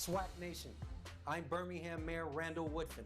SWAC Nation, I'm Birmingham Mayor Randall Woodfin.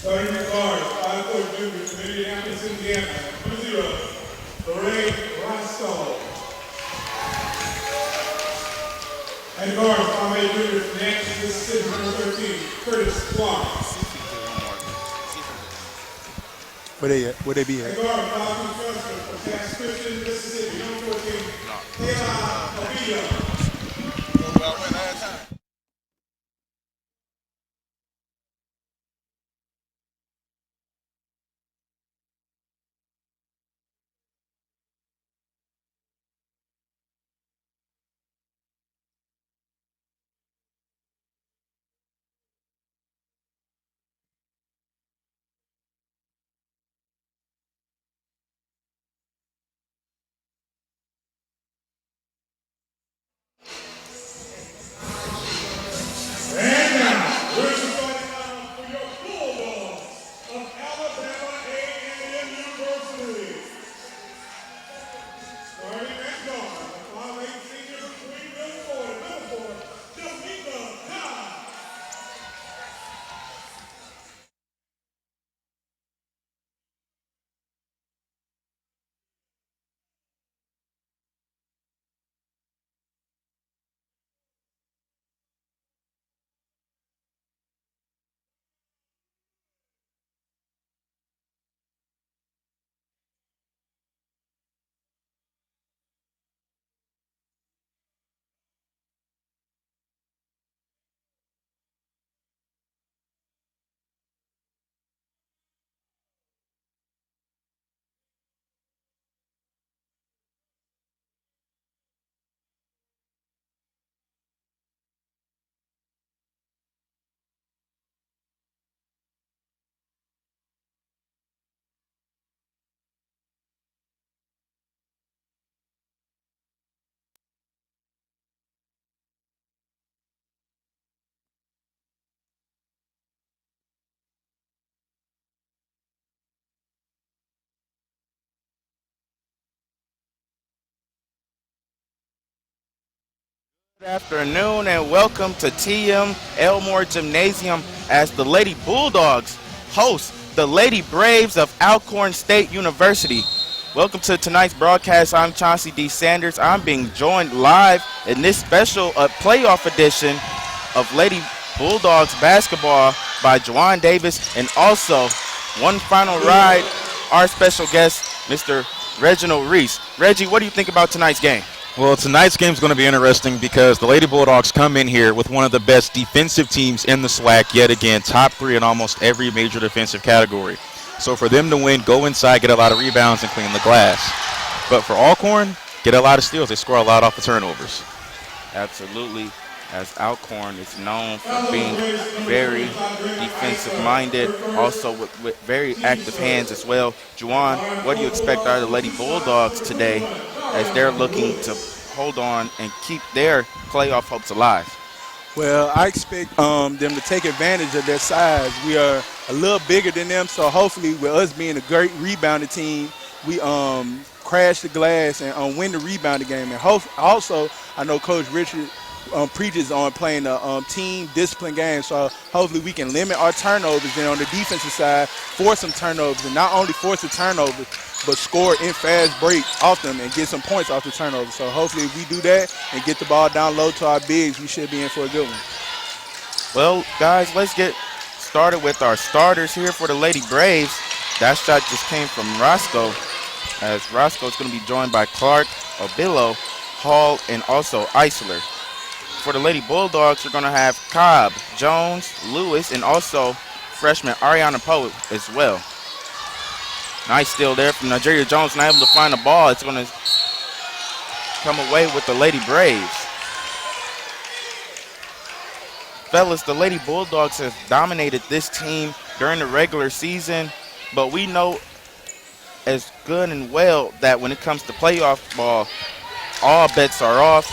Starting the guard, 5'4" junior from Indianapolis, Indiana, number 0, Lorraine Roscoe. And guard, 5'8" junior from Natchez, Mississippi, number 13, Curtis Clark. Where they be at? And guard, 5'2" freshman from Cass Christian, Mississippi, number 14, Kayla Ovillo. And now, we're starting out for your Bulldogs of Alabama A&M University. Starting at guard, the 5'8" senior from Greenville, Florida, number 4, Jamaica Todd. Good afternoon and welcome to TM Elmore Gymnasium as the Lady Bulldogs host the Lady Braves of Alcorn State University. Welcome to tonight's broadcast. I'm Chauncey D. Sanders. I'm being joined live in this special playoff edition of Lady Bulldogs basketball by Juwan Davis, and also one final ride, our special guest, Mr. Reginald Reese. Reggie, what do you think about tonight's game? Well, tonight's game is going to be interesting because the Lady Bulldogs come in here with one of the best defensive teams in the SWAC yet again, top 3 in almost every major defensive category. So for them to win, go inside, get a lot of rebounds, and clean the glass. But for Alcorn, get a lot of steals. They score a lot off the turnovers. Absolutely, as Alcorn is known for being very defensive-minded, also with very active hands as well. Juwan, what do you expect out of the Lady Bulldogs today as they're looking to hold on and keep their playoff hopes alive? Well, I expect them to take advantage of their size. We are a little bigger than them, so hopefully with us being a great rebounding team, we crash the glass and win the rebounding game. And also, I know Coach Richard preaches on playing a team discipline game, so hopefully we can limit our turnovers. And on the defensive side, force some turnovers, and not only force the turnovers, but score in fast break off them and get some points off the turnover. So hopefully if we do that and get the ball down low to our bigs, we should be in for a good one. Well, guys, let's get started with our starters here for the Lady Braves. That shot just came from Roscoe, as Roscoe is going to be joined by Clark, Obillo, Hall, and also Eisler. For the Lady Bulldogs, we're going to have Cobb, Jones, Lewis, and also freshman Ariana Poe as well. Nice steal there from Nigeria Jones, not able to find the ball. It's going to come away with the Lady Braves. Fellas, the Lady Bulldogs have dominated this team during the regular season, but we know as good and well that when it comes to playoff ball, all bets are off,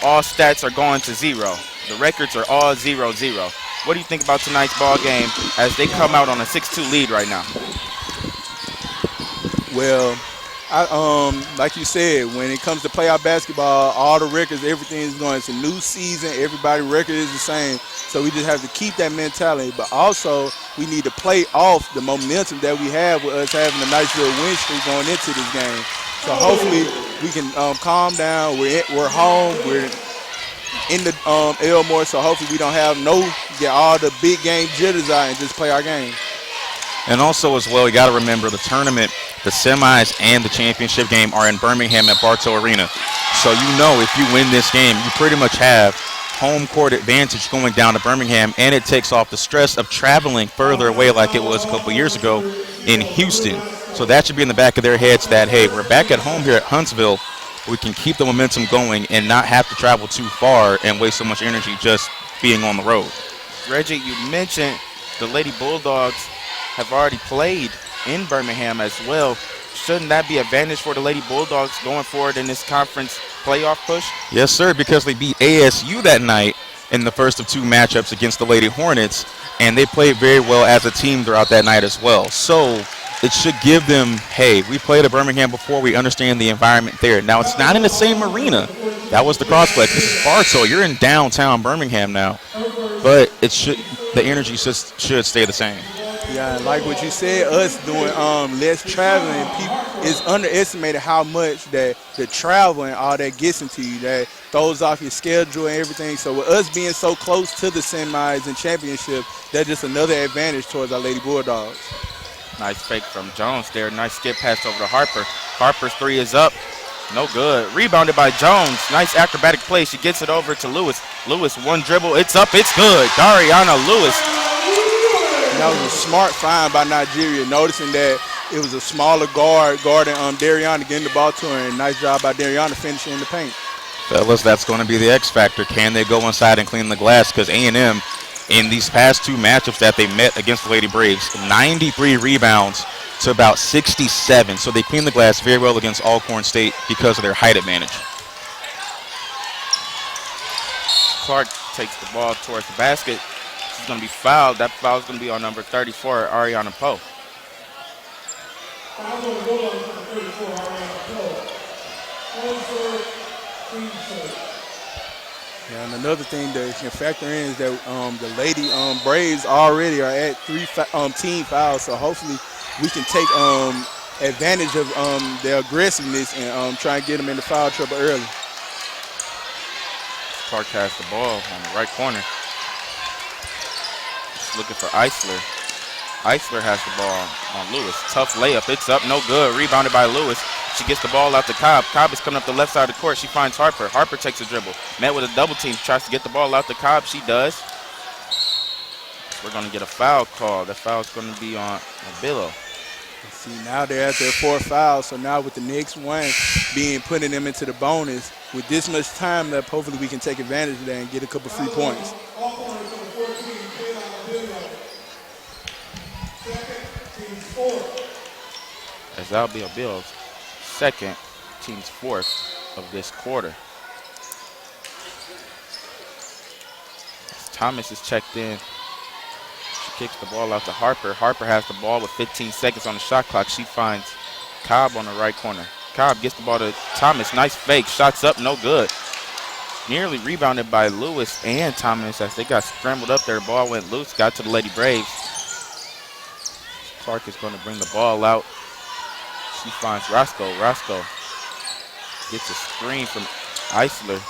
all stats are going to zero. The records are all 0-0. What do you think about tonight's ball game as they come out on a 6-2 lead right now? Well, like you said, when it comes to playoff basketball, all the records, everything is going. It's a new season. Everybody's record is the same. So we just have to keep that mentality. But also, we need to play off the momentum that we have with us having a nice little win streak going into this game. So hopefully we can calm down. We're home. We're in the Elmore. So hopefully we don't have get all the big game jitters out and just play our game. And also as well, you got to remember the tournament, the semis, and the championship game are in Birmingham at Bartow Arena. So you know if you win this game, you pretty much have home court advantage going down to Birmingham, and it takes off the stress of traveling further away like it was a couple years ago in Houston. So that should be in the back of their heads that, hey, we're back at home here at Huntsville. We can keep the momentum going and not have to travel too far and waste so much energy just being on the road. Reggie, you mentioned the Lady Bulldogs have already played in Birmingham as well. Shouldn't that be an advantage for the Lady Bulldogs going forward in this conference playoff push? Yes, sir, because they beat ASU that night in the first of 2 matchups against the Lady Hornets, and they played very well as a team throughout that night as well. So it should give them, hey, we played at Birmingham before, we understand the environment there. Now, it's not in the same arena. That was the crossplex. This is Bartow. You're in downtown Birmingham now. But the energy should stay the same. Yeah, like what you said, us doing less traveling, it's underestimated how much that the travel and all that gets into you, that throws off your schedule and everything. So with us being so close to the semis and championship, that's just another advantage towards our Lady Bulldogs. Nice fake from Jones there. Nice skip pass over to Harper. Harper's 3 is up. No good. Rebounded by Jones. Nice acrobatic play. She gets it over to Lewis. Lewis, 1 dribble. It's up. It's good. Dariana Lewis. That was a smart find by Nigeria, noticing that it was a smaller guarding Dariana, getting the ball to her, and nice job by Dariana finishing in the paint. Fellas, that's going to be the X factor. Can they go inside and clean the glass? Because A&M, in these past 2 matchups that they met against the Lady Braves, 93 rebounds to about 67. So they cleaned the glass very well against Alcorn State because of their height advantage. Clark takes the ball towards the basket. She's going to be fouled. That foul is going to be on number 34, Ariana Poe. Yeah, and another thing that you can factor in is that the Lady Braves already are at 3 team fouls, so hopefully we can take advantage of their aggressiveness and try and get them into foul trouble early. Clark has the ball on the right corner. Just looking for Eisler. Eisler has the ball on Lewis. Tough layup. It's up. No good. Rebounded by Lewis. She gets the ball out to Cobb. Cobb is coming up the left side of the court. She finds Harper. Harper takes a dribble. Met with a double team. Tries to get the ball out to Cobb. She does. We're going to get a foul call. The foul is going to be on Billo. See, now they're at their 4th foul, so now with the next one being putting them into the bonus, with this much time left, hopefully we can take advantage of that and get a couple free points. As that'll be Bill's second, team's 4th of this quarter. As Thomas is checked in. She kicks the ball out to Harper. Harper has the ball with 15 seconds on the shot clock. She finds Cobb on the right corner. Cobb gets the ball to Thomas. Nice fake. Shots up, no good. Nearly rebounded by Lewis and Thomas as they got scrambled up there. The ball went loose, got to the Lady Braves. Clark is going to bring the ball out. She finds Roscoe. Roscoe gets a screen from Eisler.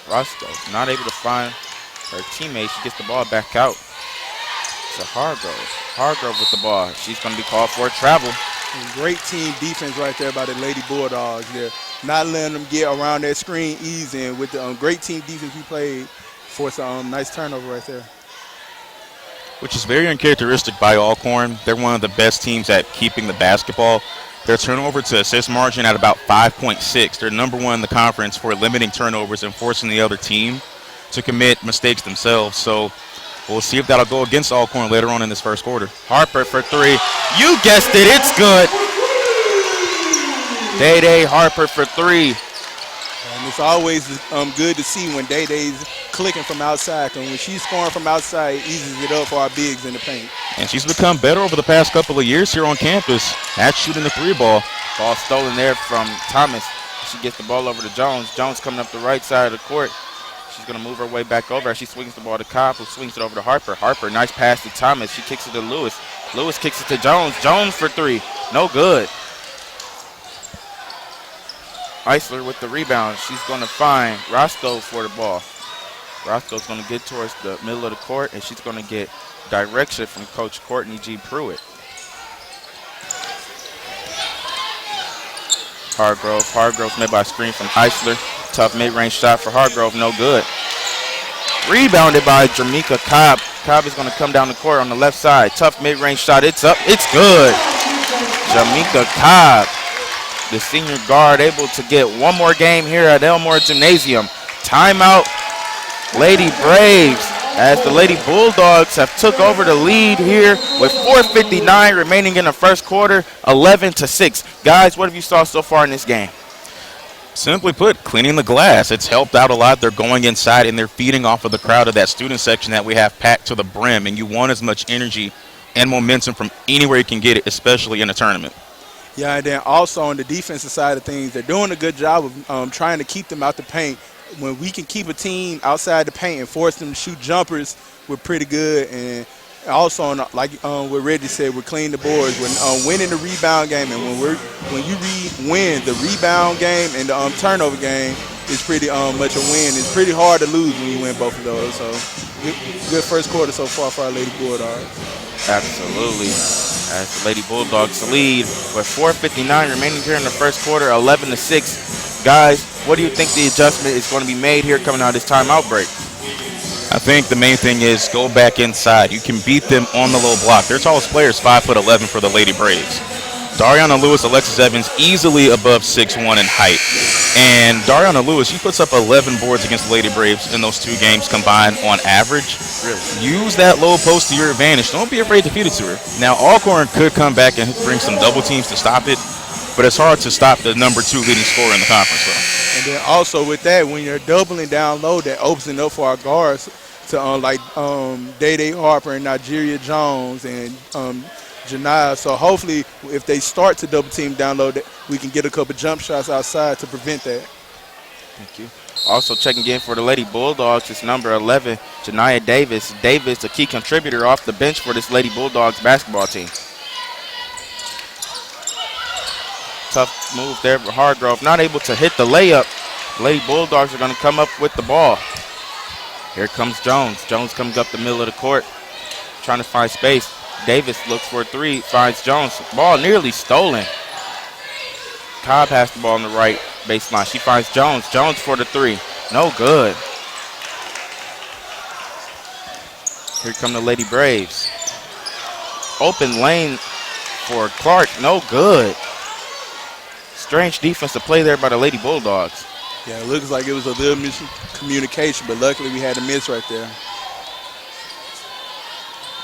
Roscoe not able to find her teammate. She gets the ball back out to Hargrove. Hargrove with the ball. She's going to be called for a travel. And great team defense right there by the Lady Bulldogs. They're not letting them get around that screen easy. And with the great team defense we played, forced a nice turnover right there. Which is very uncharacteristic by Alcorn. They're one of the best teams at keeping the basketball. Their turnover to assist margin at about 5.6. They're number 1 in the conference for limiting turnovers and forcing the other team to commit mistakes themselves. So we'll see if that'll go against Alcorn later on in this first quarter. Harper for 3. You guessed it, it's good. Day Harper for 3. And it's always good to see when Day-Day's clicking from outside. And when she's scoring from outside, it eases it up for our bigs in the paint. And she's become better over the past couple of years here on campus at shooting the 3 ball. Ball stolen there from Thomas. She gets the ball over to Jones. Jones coming up the right side of the court. She's going to move her way back over. She swings the ball to Cobb, who swings it over to Harper. Harper, nice pass to Thomas. She kicks it to Lewis. Lewis kicks it to Jones. Jones for 3. No good. Eisler with the rebound. She's going to find Roscoe for the ball. Roscoe's going to get towards the middle of the court, and she's going to get direction from Coach Courtney G. Pruitt. Hargrove's made by a screen from Eisler. Tough mid-range shot for Hargrove, no good. Rebounded by Jamaica Cobb. Cobb is going to come down the court on the left side. Tough mid-range shot, it's up, it's good. Jamaica Cobb, the senior guard, able to get one more game here at Elmore Gymnasium. Timeout, Lady Braves, as the Lady Bulldogs have took over the lead here with 4:59 remaining in the first quarter, 11-6. Guys, what have you saw so far in this game? Simply put, cleaning the glass. It's helped out a lot. They're going inside and they're feeding off of the crowd of that student section that we have packed to the brim, and you want as much energy and momentum from anywhere you can get it, especially in a tournament. Yeah, and then also on the defensive side of things, they're doing a good job of trying to keep them out the paint. When we can keep a team outside the paint and force them to shoot jumpers, we're pretty good. And also, like what Reggie said, we're cleaning the boards. We're winning the rebound game, and when you win the rebound game and the turnover game, it's pretty much a win. It's pretty hard to lose when you win both of those. So good first quarter so far for our Lady Bulldogs. Absolutely. As the Lady Bulldogs lead with 4:59 remaining here in the first quarter, 11-6. Guys, what do you think the adjustment is going to be made here coming out of this timeout break? I think the main thing is go back inside. You can beat them on the low block. Their tallest player is 5'11" for the Lady Braves. Dariana Lewis, Alexis Evans, easily above 6'1" in height. And Dariana Lewis, she puts up 11 boards against the Lady Braves in those 2 games combined on average. Really? Use that low post to your advantage. Don't be afraid to feed it to her. Now, Alcorn could come back and bring some double teams to stop it, but it's hard to stop the number 2 leading scorer in the conference. So. And then also with that, when you're doubling down low, that opens it up for our guards to like Day Harper and Nigeria Jones and Janiyah. So hopefully if they start to double team down low, we can get a couple jump shots outside to prevent that. Thank you. Also checking in for the Lady Bulldogs is number 11, Janiyah Davis. Davis, a key contributor off the bench for this Lady Bulldogs basketball team. Tough move there for Hargrove. Not able to hit the layup. Lady Bulldogs are going to come up with the ball. Here comes Jones. Jones comes up the middle of the court, trying to find space. Davis looks for a 3, finds Jones. Ball nearly stolen. Cobb has the ball on the right baseline. She finds Jones. Jones for the three. No good. Here come the Lady Braves. Open lane for Clark. No good. Strange defensive play there by the Lady Bulldogs. Yeah, it looks like it was a little miscommunication, but luckily we had a miss right there.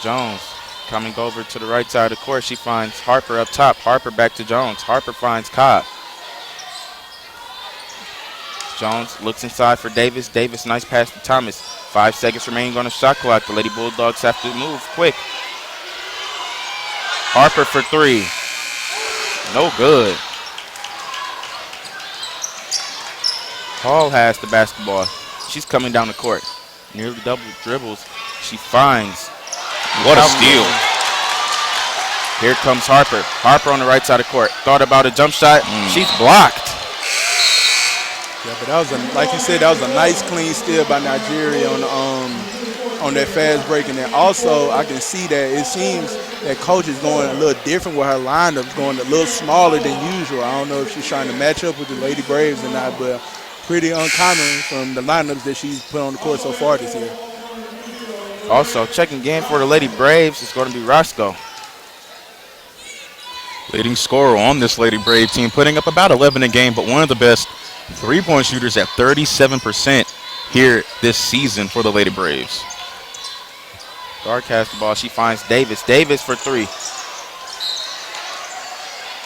Jones coming over to the right side of the court. She finds Harper up top. Harper back to Jones. Harper finds Cobb. Jones looks inside for Davis. Davis, nice pass to Thomas. 5 seconds remaining on the shot clock. The Lady Bulldogs have to move quick. Harper for three. No good. Hall has the basketball. She's coming down the court. Nearly double dribbles. She finds. What a steal. Here comes Harper. Harper on the right side of the court. Thought about a jump shot. She's blocked. Yeah, but that was like you said, that was a nice clean steal by Nigeria on that fast break. And then also I can see that it seems that coach is going a little different with her lineup, going a little smaller than usual. I don't know if she's trying to match up with the Lady Braves or not, but pretty uncommon from the lineups that she's put on the court so far this year. Also checking in for the Lady Braves is going to be Roscoe. Leading scorer on this Lady Brave team, putting up about 11 a game, but one of the best three-point shooters at 37% here this season for the Lady Braves. Dark has the ball. She finds Davis. Davis for three.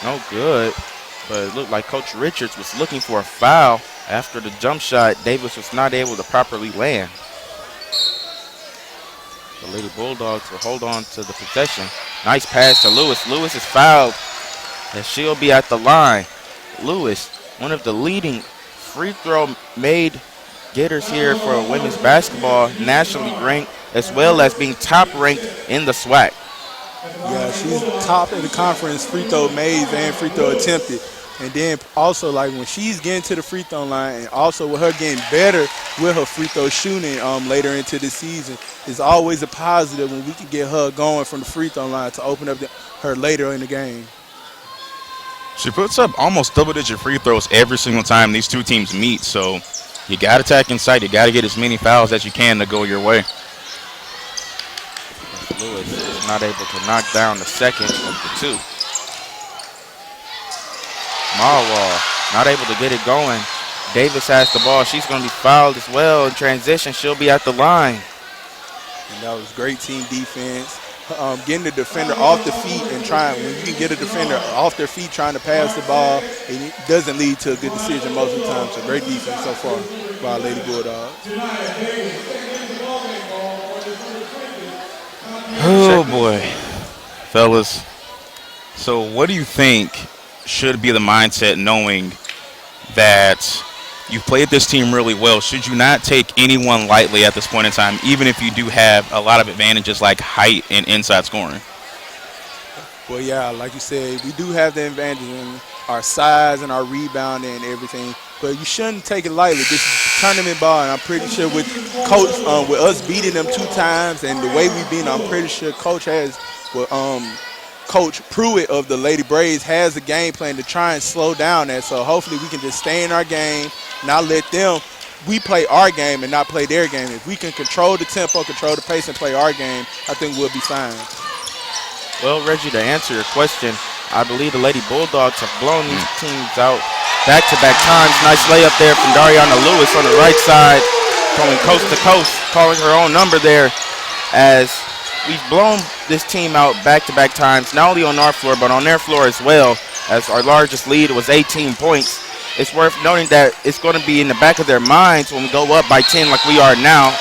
No good, but it looked like Coach Richards was looking for a foul after the jump shot. Davis was not able to properly land. The Lady Bulldogs will hold on to the possession. Nice pass to Lewis. Lewis is fouled, and she'll be at the line. Lewis, one of the leading free throw made getters here for women's basketball, nationally ranked, as well as being top ranked in the SWAC. Yeah, she's top in the conference free throw made and free throw attempted. And then also, like, when she's getting to the free throw line and also with her getting better with her free throw shooting later into the season, it's always a positive when we can get her going from the free throw line to open up her later in the game. She puts up almost double-digit free throws every single time these two teams meet, so you got to attack inside. You got to get as many fouls as you can to go your way. Lewis is not able to knock down the second of the two. Marwall not able to get it going. Davis has the ball. She's going to be fouled as well. In transition, she'll be at the line. And that was great team defense. Getting the defender off the feet and trying, when you can get a defender off their feet trying to pass the ball, it doesn't lead to a good decision most of the time. So great defense so far by Lady Bulldogs. Oh, boy. Fellas, so what do you think should be the mindset knowing that you've played this team really well? Should you not take anyone lightly at this point in time, even if you do have a lot of advantages like height and inside scoring? Well, yeah, like you said, we do have the advantage in our size and our rebounding and everything, but you shouldn't take it lightly. This is tournament ball, and I'm pretty sure with Coach, with us beating them 2 times and the way we beat them, I'm pretty sure Coach has, Coach Pruitt of the Lady Braves has a game plan to try and slow down that. So hopefully we can just stay in our game, not let them. We play our game and not play their game. If we can control the tempo, control the pace, and play our game, I think we'll be fine. Well, Reggie, to answer your question, I believe the Lady Bulldogs have blown these teams out back-to-back times. Nice layup there from Dariana Lewis on the right side, going coast to coast, calling her own number there as we've blown this team out back-to-back times, not only on our floor, but on their floor as well, as our largest lead was 18 points. It's worth noting that it's going to be in the back of their minds when we go up by 10 like we are now.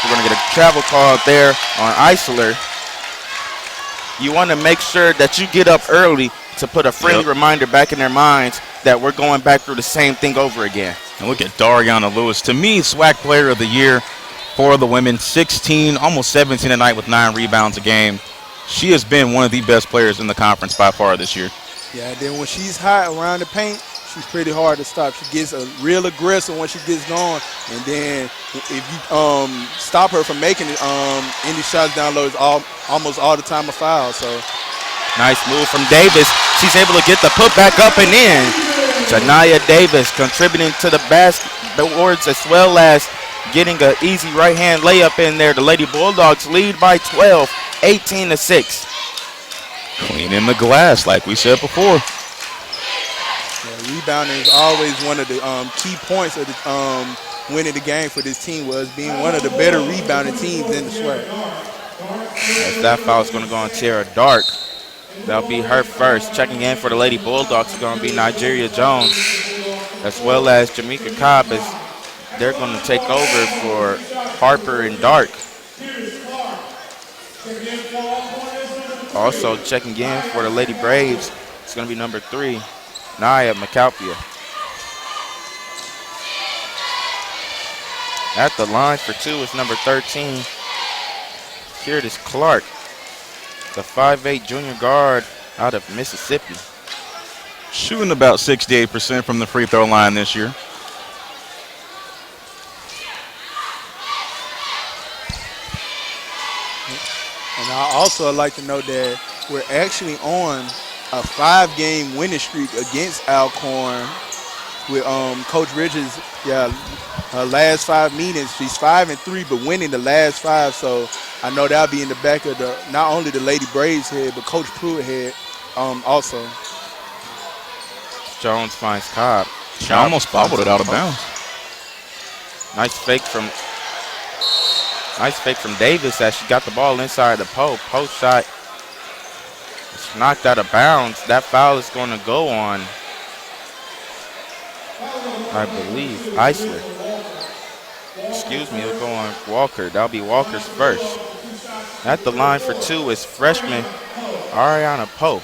We're going to get a travel call out there on Isler. You want to make sure that you get up early to put a friendly reminder back in their minds that we're going back through the same thing over again. And look at Dariana Lewis. To me, SWAC Player of the Year for the women. 16, almost 17 a night with 9 rebounds a game. She has been one of the best players in the conference by far this year. Yeah, and then when she's hot around the paint, she's pretty hard to stop. She gets real aggressive when she gets going, and then if you stop her from making it, any shots down low is almost all the time a foul. So nice move from Davis. She's able to get the put back up and in. Janaya Davis contributing to the boards as well as getting an easy right-hand layup in there. The Lady Bulldogs lead by 12, 18-6. Cleaning the glass, like we said before. Yeah, rebounding is always one of the key points of the winning the game for this team, was being one of the better rebounding teams in the SWAC. As that foul is going to go on Tara Dark. That'll be her first. Checking in for the Lady Bulldogs is going to be Nigeria Jones, as well as Jamaica Cobb, as they're going to take over for Harper and Dark. Also checking in for the Lady Braves, it's going to be number 3, Naya McAlpia. At the line for 2 is number 13, Curtis Clark, the 5'8" junior guard out of Mississippi. Shooting about 68% from the free throw line this year. And I also like to note that we're actually on a 5-game winning streak against Alcorn with Coach Richards. Yeah, her last 5 meetings, she's 5-3, but winning the last 5. So I know that'll be in the back of the not only the Lady Braves head, but Coach Pruitt head also. Jones finds Cobb. She almost bobbled it out of bounds. Nice fake from Davis as she got the ball inside the post. Post shot. It's knocked out of bounds. That foul is going to go on, I believe, Eisler. Excuse me, it'll go on Walker. That'll be Walker's first. At the line for 2 is freshman Ariana Poe,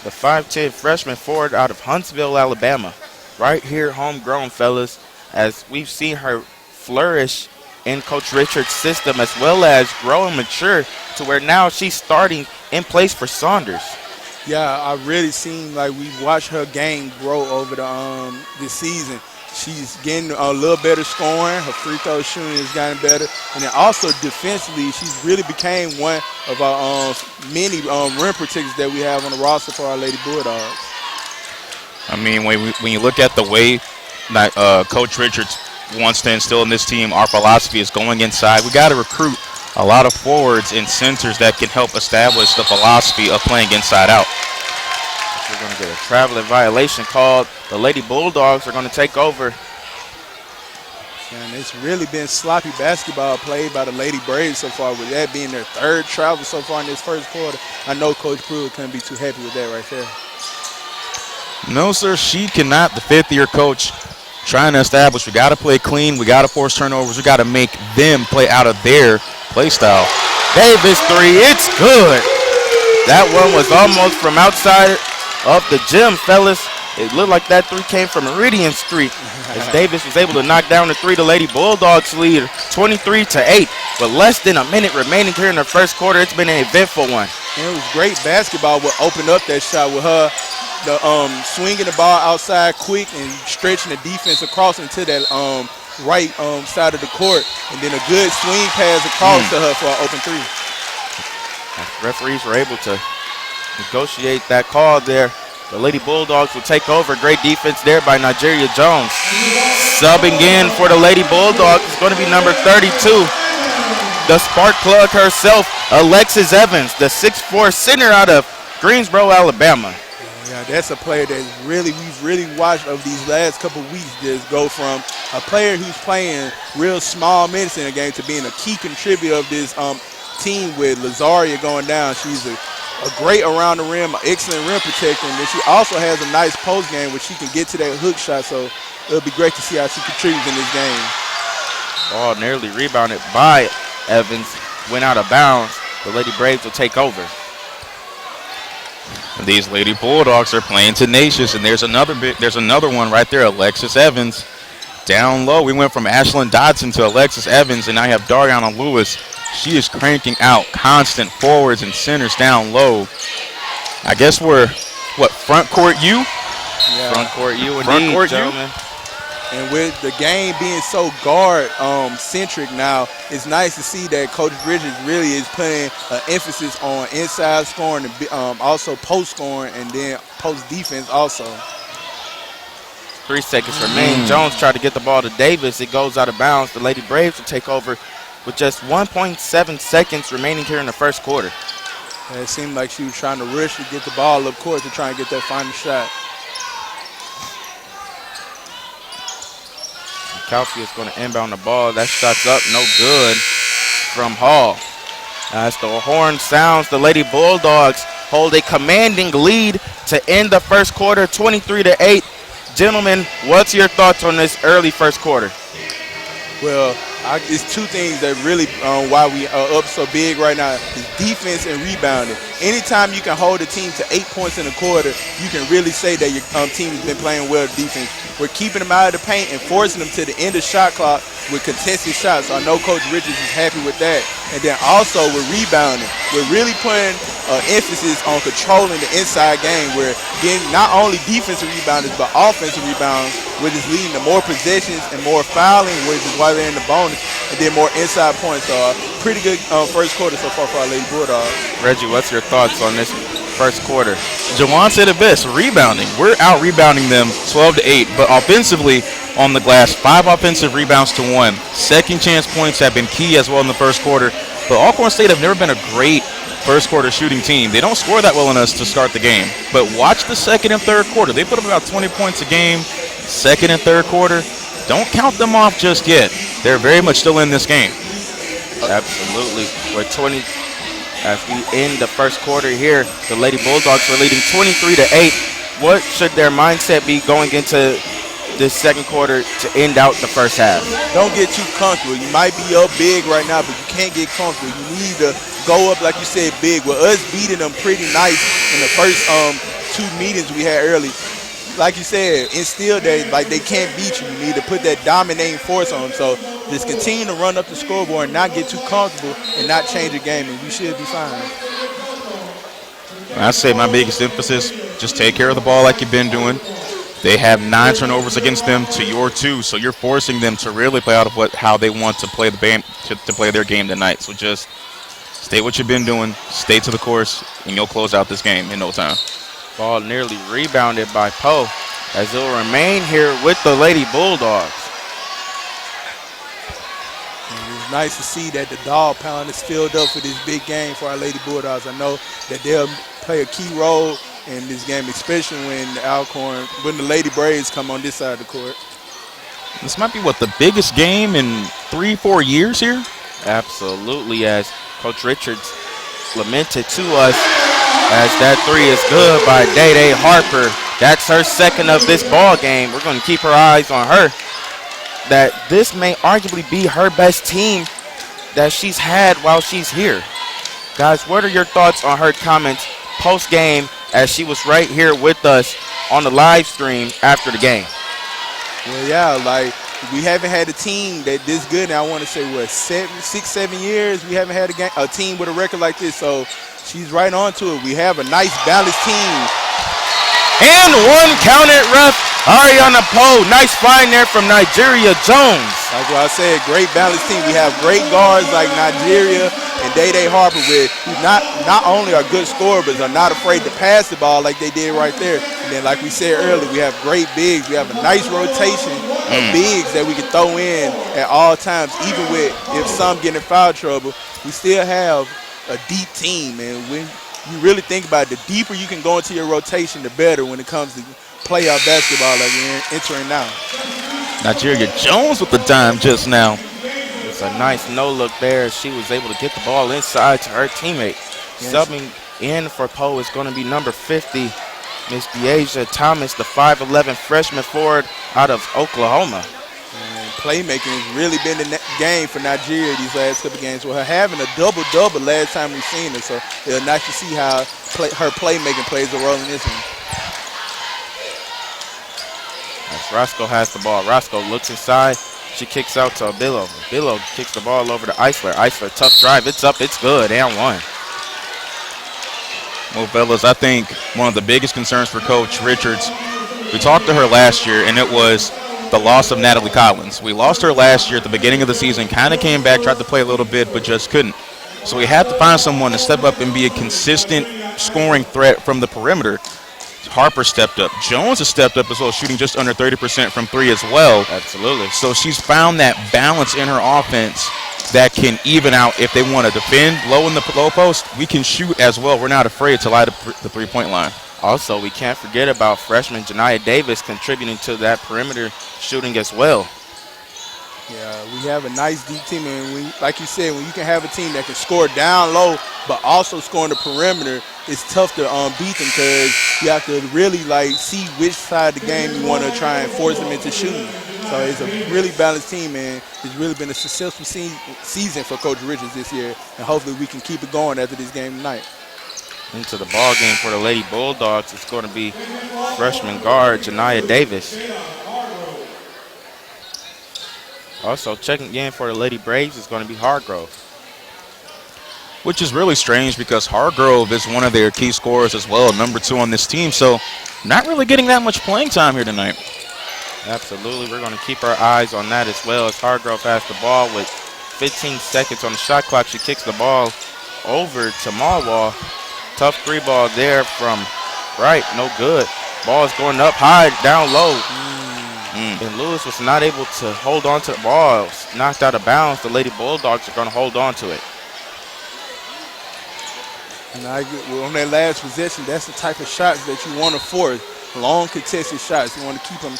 the 5'10" freshman forward out of Huntsville, Alabama. Right here, homegrown, fellas, as we've seen her flourish in Coach Richards' system, as well as grow and mature to where now she's starting in place for Saunders. Yeah, I really seen like we watched her game grow over the this season. She's getting a little better scoring. Her free throw shooting has gotten better, and then also defensively, she's really became one of our many rim protectors that we have on the roster for our Lady Bulldogs. I mean, when you look at the way that Coach Richards wants to instill in this team, our philosophy is going inside. We got to recruit a lot of forwards and centers that can help establish the philosophy of playing inside out. We're going to get a traveling violation called. The Lady Bulldogs are going to take over. And it's really been sloppy basketball played by the Lady Braves so far, with that being their 3rd travel so far in this first quarter. I know Coach Pruitt couldn't be too happy with that right there. No, sir, she cannot. The 5th-year coach trying to establish we got to play clean, we got to force turnovers, we got to make them play out of their play style. Davis 3, it's good. That one was almost from outside of the gym, fellas. It looked like that 3 came from Meridian Street as Davis was able to knock down the 3. The Lady Bulldogs lead 23-8, with less than a minute remaining here in the first quarter. It's been an eventful one. And it was great basketball what opened up that shot with her. The swinging the ball outside quick and stretching the defense across into that right side of the court, and then a good swing pass across to her for an open 3. Referees were able to negotiate that call there. The Lady Bulldogs will take over. Great defense there by Nigeria Jones. Subbing in for the Lady Bulldogs is going to be number 32, the spark plug herself, Alexis Evans, the 6'4" center out of Greensboro, Alabama. Yeah, that's a player that we've really watched over these last couple of weeks just go from a player who's playing real small minutes in a game to being a key contributor of this team with Lazaria going down. She's a great around the rim, excellent rim protector, and then she also has a nice post game where she can get to that hook shot, so it'll be great to see how she contributes in this game. Ball nearly rebounded by Evans, went out of bounds. The Lady Braves will take over. These Lady Bulldogs are playing tenacious, and there's another one right there, Alexis Evans. Down low, we went from Ashlyn Dodson to Alexis Evans, and now you have Dariana Lewis. She is cranking out constant forwards and centers down low. I guess we're, front court U? Yeah. Front court U indeed, front court gentlemen. And with the game being so guard-centric now, it's nice to see that Coach Richards really is putting an emphasis on inside scoring, and also post scoring, and then post defense also. 3 seconds remain. Jones tried to get the ball to Davis. It goes out of bounds. The Lady Braves will take over with just 1.7 seconds remaining here in the first quarter. It seemed like she was trying to rush to get the ball up court to try and get that final shot. Kelsey is going to inbound the ball. That shot's up, no good from Hall. As the horn sounds, the Lady Bulldogs hold a commanding lead to end the first quarter, 23-8. Gentlemen, what's your thoughts on this early first quarter? Well, it's two things that really why we are up so big right now is defense and rebounding. Anytime you can hold a team to 8 points in a quarter, you can really say that your team has been playing well defense. We're keeping them out of the paint and forcing them to the end of shot clock with contested shots. So I know Coach Richards is happy with that. And then also with rebounding, we're really putting emphasis on controlling the inside game. We're getting not only defensive rebounders but offensive rebounds, which is leading to more possessions and more fouling, which is why they're in the bonus, and then more inside points. So pretty good first quarter so far for our Lady Bulldogs. Reggie, what's your thoughts on this first quarter? Jawan said it best, rebounding. We're out rebounding them 12-8, but offensively on the glass, 5 offensive rebounds to 1. Second chance points have been key as well in the first quarter, but Alcorn State have never been a great first quarter shooting team. They don't score that well on us to start the game, but watch the second and third quarter. They put up about 20 points a game, second and third quarter. Don't count them off just yet. They're very much still in this game. Absolutely. We're 20 as we end the first quarter here. The Lady Bulldogs are leading 23-8. What should their mindset be going into this second quarter to end out the first half? Don't get too comfortable. You might be up big right now, but you can't get comfortable. You need to go up, like you said, big. With us beating them pretty nice in the first 2 meetings we had early, like you said, instill that like they can't beat you. You need to put that dominating force on them. So just continue to run up the scoreboard and not get too comfortable and not change the game, and we should be fine. I say my biggest emphasis, just take care of the ball like you've been doing. They have 9 turnovers against them to your 2, so you're forcing them to really play out of how they want to play the game, to play their game tonight. So just stay what you've been doing, stay to the course, and you'll close out this game in no time. Ball nearly rebounded by Poe as it will remain here with the Lady Bulldogs. And it's nice to see that the dog pound is filled up for this big game for our Lady Bulldogs. I know that they'll play a key role in this game, especially when the Lady Braves come on this side of the court. This might be, the biggest game in 3-4 years here? Absolutely, as Coach Richards lamented to us as that 3 is good by Day Harper. That's her second of this ball game. We're going to keep our eyes on her. That this may arguably be her best team that she's had while she's here. Guys, what are your thoughts on her comments post-game as she was right here with us on the live stream after the game? Well, yeah, like we haven't had a team that this good. Now I want to say 6-7 years we haven't had a team with a record like this. So she's right on to it. We have a nice balanced team. And one counted, ref. Ariana Poe, nice find there from Nigeria Jones. Like what I said, great balanced team. We have great guards like Nigeria and Day Harper, who not only are good scorers, but are not afraid to pass the ball like they did right there. And then, like we said earlier, we have great bigs. We have a nice rotation of bigs that we can throw in at all times, even if some get in foul trouble. We still have a deep team, and when you really think about it, the deeper you can go into your rotation, the better when it comes to playoff basketball like we're entering now. Nigeria Jones with the dime just now. It's a nice no-look there. She was able to get the ball inside to her teammate. Yes. Subbing in for Poe is going to be number 50, Miss Deasia Thomas, the 5'11 freshman forward out of Oklahoma. And playmaking has really been the game for Nigeria these last couple games. With her having a double-double last time we've seen her, so it's nice to see how her playmaking plays a role in this one. As Roscoe has the ball. Roscoe looks inside. She kicks out to Billow. Billow kicks the ball over to Eisler. Eisler, tough drive. It's up. It's good. And 1. Well, fellas, I think one of the biggest concerns for Coach Richards, we talked to her last year, and it was the loss of Natalie Collins. We lost her last year at the beginning of the season, kind of came back, tried to play a little bit, but just couldn't. So we had to find someone to step up and be a consistent scoring threat from the perimeter. Harper stepped up. Jones has stepped up as well, shooting just under 30% from three as well. Absolutely. So she's found that balance in her offense that can even out. If they want to defend low in the low post, we can shoot as well. We're not afraid to lie to the three-point line. Also, we can't forget about freshman Janiah Davis contributing to that perimeter shooting as well. Yeah, we have a nice deep team, and like you said, when you can have a team that can score down low but also score on the perimeter, it's tough to beat them because you have to really see which side of the game you want to try and force them into shooting. So it's a really balanced team, and it's really been a successful season for Coach Richards this year, and hopefully we can keep it going after this game tonight. Into the ball game for the Lady Bulldogs, it's going to be freshman guard Janiah Davis. Also checking in for the Lady Braves is going to be Hargrove. Which is really strange because Hargrove is one of their key scorers as well, number 2 on this team. So not really getting that much playing time here tonight. Absolutely. We're going to keep our eyes on that as well as Hargrove has the ball with 15 seconds on the shot clock. She kicks the ball over to Malwall. Tough three ball there from right. No good. Ball is going up high, down low. And Lewis was not able to hold on to the ball. It was knocked out of bounds. The Lady Bulldogs are going to hold on to it. And on that last possession, that's the type of shots that you want to force. Long contested shots. You want to keep them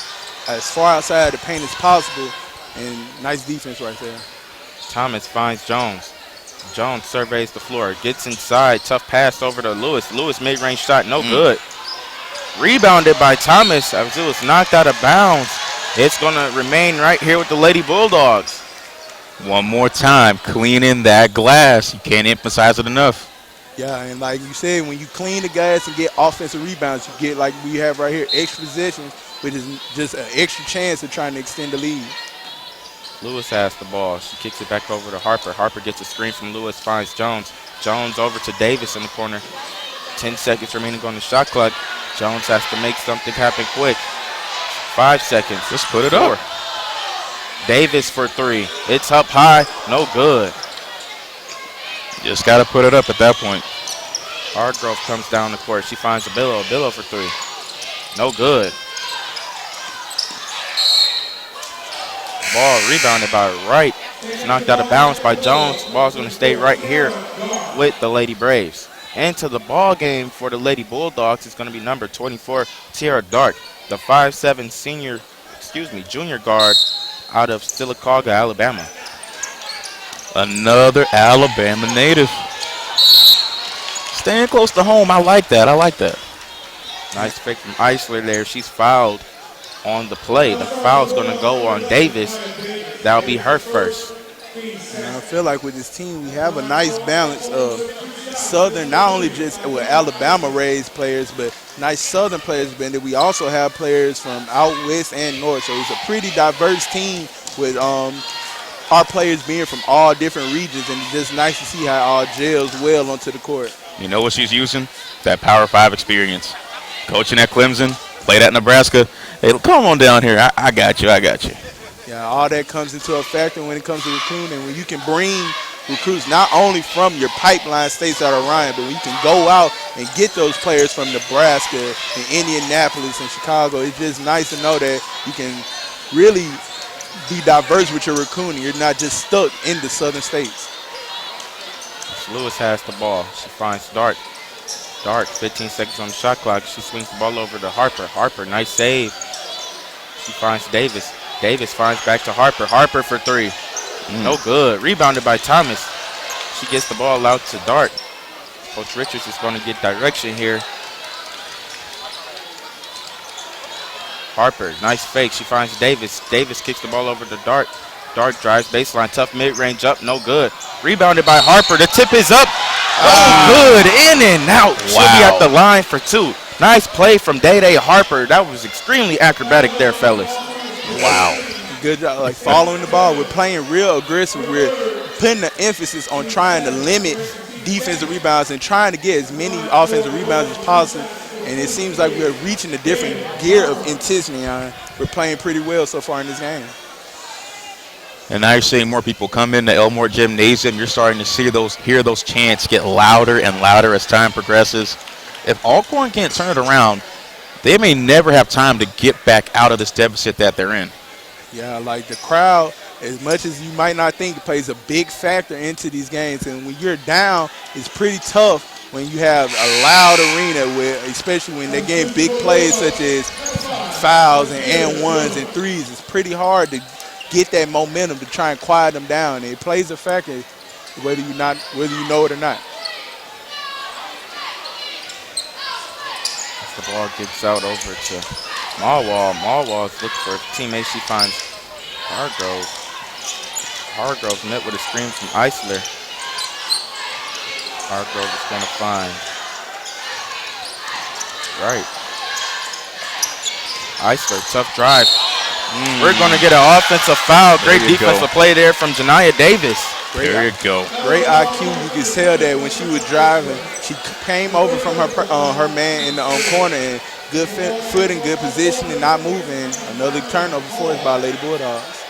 as far outside the paint as possible. And nice defense right there. Thomas finds Jones. Jones surveys the floor. Gets inside. Tough pass over to Lewis. Lewis mid-range shot. No good. Rebounded by Thomas as it was knocked out of bounds. It's going to remain right here with the Lady Bulldogs. One more time, cleaning that glass. You can't emphasize it enough. Yeah, and like you said, when you clean the glass and get offensive rebounds, you get, like we have right here, extra possessions, which is just an extra chance of trying to extend the lead. Lewis has the ball. She kicks it back over to Harper. Harper gets a screen from Lewis, finds Jones. Jones over to Davis in the corner. 10 seconds remaining on the shot clock. Jones has to make something happen quick. 5 seconds. Just put it up. Davis for three. It's up high. No good. Just got to put it up at that point. Hargrove comes down the court. She finds a Billow for three. No good. Ball rebounded by Wright. It's knocked out of bounds by Jones. Ball's going to stay right here with the Lady Braves. Into the ball game for the Lady Bulldogs is going to be number 24, Tiara Dark, the 5'7" junior guard out of Sylacauga, Alabama. Another Alabama native. Staying close to home. I like that. Nice pick from Eisler there. She's fouled on the play. The foul's going to go on Davis. That'll be her first. And I feel like with this team, we have a nice balance of Southern, not only just with Alabama-raised players, but nice Southern players, but then we also have players from out west and north. So it's a pretty diverse team with our players being from all different regions, and it's just nice to see how it all gels well onto the court. You know what she's using? That Power 5 experience. Coaching at Clemson, played at Nebraska. Hey, come on down here. I got you. Yeah, all that comes into a factor when it comes to recruiting. And when you can bring recruits not only from your pipeline states out of Ryan, but when you can go out and get those players from Nebraska and Indianapolis and Chicago, it's just nice to know that you can really be diverse with your recruiting. You're not just stuck in the southern states. Lewis has the ball. She finds Dark. Dark, 15 seconds on the shot clock. She swings the ball over to Harper. Harper, nice save. She finds Davis. Davis finds back to Harper. Harper for three. No good. Rebounded by Thomas. She gets the ball out to Dark. Coach Richards is going to get direction here. Harper, nice fake. She finds Davis. Davis kicks the ball over to Dark. Dark drives baseline. Tough mid-range up. No good. Rebounded by Harper. The tip is up. Oh, good. In and out. She'll be at the line for two. Nice play from Day-Day Harper. That was extremely acrobatic there, fellas. Wow. Good job, like following the ball. We're playing real aggressive. We're putting the emphasis on trying to limit defensive rebounds and trying to get as many offensive rebounds as possible. And it seems like we're reaching a different gear of intensity. We're playing pretty well so far in this game. And now you're seeing more people come into Elmore Gymnasium. You're starting to hear those chants get louder and louder as time progresses. If Alcorn can't turn it around, they may never have time to get back out of this deficit that they're in. Yeah, like the crowd, as much as you might not think, it plays a big factor into these games. And when you're down, it's pretty tough when you have a loud arena, especially when they're getting big plays such as fouls and ones and threes. It's pretty hard to get that momentum to try and quiet them down. It plays a factor whether you know it or not. The ball gets out over to Malwall. Malwall's looking for a teammate. She finds Hargrove. Hargrove met with a screen from Eisler. Hargrove is going to find Right. Eisler, tough drive. We're going to get an offensive foul. Great defensive play there from Janiyah Davis. There you go. Great IQ. You can tell that when she was driving, she came over from her man in the corner and good foot and good position and not moving. Another turnover for us by Lady Bulldogs.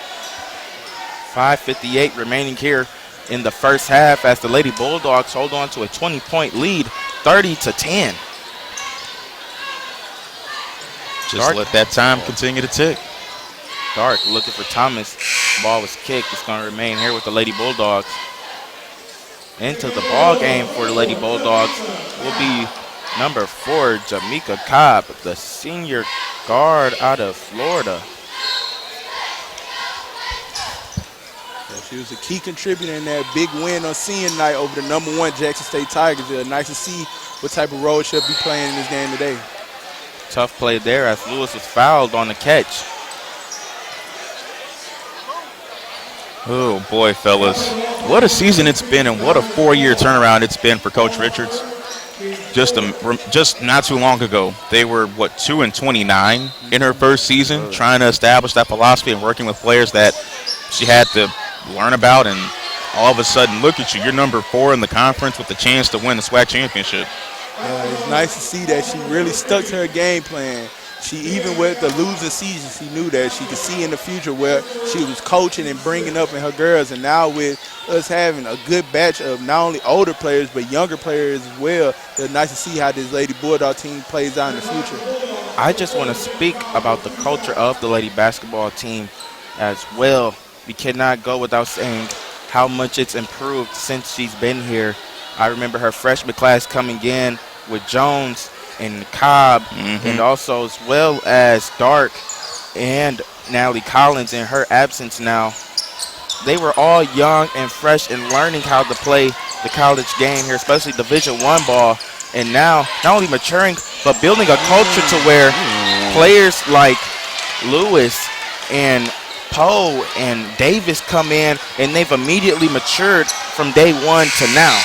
5:58 remaining here in the first half as the Lady Bulldogs hold on to a 20-point lead, 30-10. Just let that time continue to tick. Dark looking for Thomas. Ball was kicked. It's going to remain here with the Lady Bulldogs. Into the ball game for the Lady Bulldogs will be number 4, Jamaica Cobb, the senior guard out of Florida. She was a key contributor in that big win on senior night over the number 1 Jackson State Tigers. It's nice to see what type of role she'll be playing in this game today. Tough play there as Lewis was fouled on the catch. Oh, boy, fellas. What a season it's been and what a 4-year turnaround it's been for Coach Richards. Just not too long ago, they were, 2-29 in her first season, trying to establish that philosophy and working with players that she had to learn about, and all of a sudden, look at you. You're number 4 in the conference with the chance to win the SWAC championship. It's nice to see that she really stuck to her game plan. She, even with the losing season, she knew that she could see in the future where she was coaching and bringing up in her girls. And now with us having a good batch of not only older players but younger players as well, it's nice to see how this Lady Bulldog team plays out in the future. I just want to speak about the culture of the Lady basketball team as well. We cannot go without saying how much it's improved since she's been here. I remember her freshman class coming in with Jones and Cobb, and also as well as Dark and Natalie Collins in her absence now. They were all young and fresh and learning how to play the college game here, especially Division I ball. And now not only maturing, but building a culture to where players like Lewis and Poe and Davis come in, and they've immediately matured from day one to now.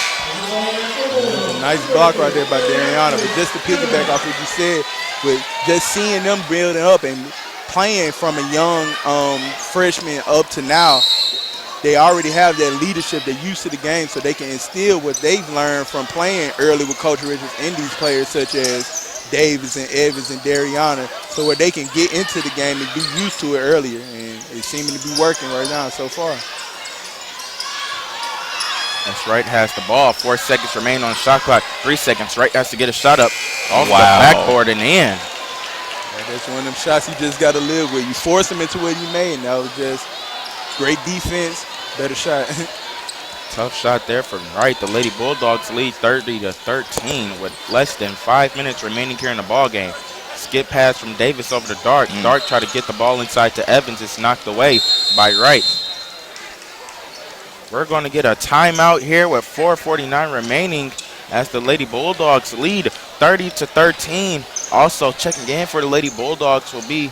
Nice block right there by Dariana. But just to piggyback off what you said, with just seeing them building up and playing from a young freshman up to now, they already have that leadership. They're used to the game, so they can instill what they've learned from playing early with Coach Richards in these players such as Davis and Evans and Dariana, so where they can get into the game and be used to it earlier. And it's seeming to be working right now so far. That's right, has the ball. 4 seconds remain on shot clock. 3 seconds. Right has to get a shot up off the backboard and in. Yeah, that's one of them shots you just got to live with. You force them into what you made, and that was just great defense, better shot. Tough shot there from Wright. The Lady Bulldogs lead 30-13 with less than 5 minutes remaining here in the ball game. Skip pass from Davis over to Dark. Dark tried to get the ball inside to Evans. It's knocked away by Wright. We're going to get a timeout here with 4:49 remaining as the Lady Bulldogs lead 30-13. Also checking in for the Lady Bulldogs will be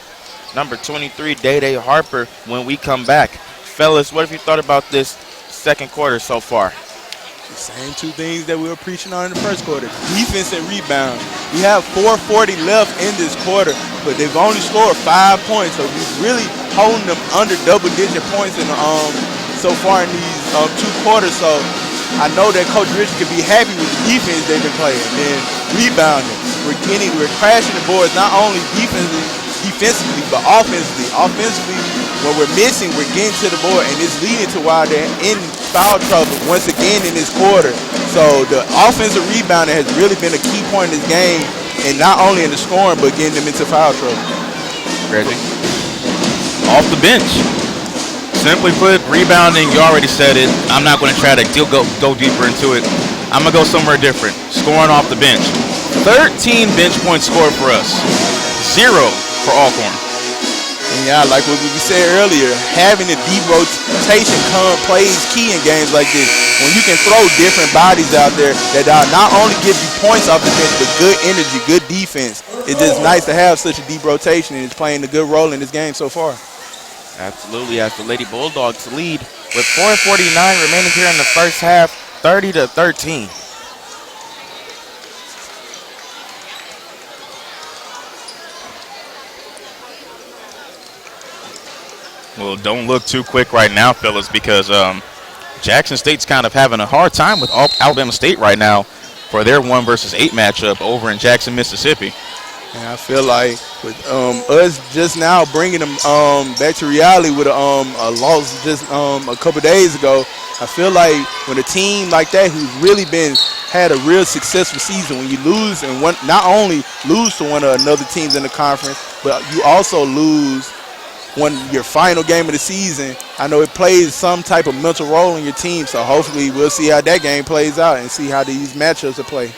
number 23, Day-Day Harper, when we come back. Fellas, what have you thought about this second quarter so far? The same two things that we were preaching on in the first quarter, defense and rebound. We have 4:40 left in this quarter, but they've only scored 5 points, so we're really holding them under double-digit points in so far in these 2 quarters. So I know that Coach Rich could be happy with the defense they've been playing. And rebounding, we're crashing the boards not only defensively, but offensively. Offensively, when we're missing, we're getting to the board, and it's leading to why they're in foul trouble once again in this quarter. So the offensive rebounding has really been a key point in this game, and not only in the scoring, but getting them into foul trouble. Reggie. Off the bench. Simply put, rebounding, you already said it. I'm not going to try to go deeper into it. I'm going to go somewhere different. Scoring off the bench. 13 bench points scored for us. 0 for Alcorn. Yeah, like what we said earlier, having a deep rotation plays key in games like this. When you can throw different bodies out there that not only give you points off the bench, but good energy, good defense. It's just nice to have such a deep rotation, and it's playing a good role in this game so far. Absolutely, as the Lady Bulldogs lead with 4:49 remaining here in the first half, 30-13. Well, don't look too quick right now, fellas, because Jackson State's kind of having a hard time with Alabama State right now for their 1 versus 8 matchup over in Jackson, Mississippi. And I feel like with us just now bringing them back to reality with a loss just a couple days ago, I feel like when a team like that who's really had a real successful season, when you lose and not only lose to one of another teams in the conference, but you also lose your final game of the season, I know it plays some type of mental role in your team. So hopefully we'll see how that game plays out and see how these matchups will play.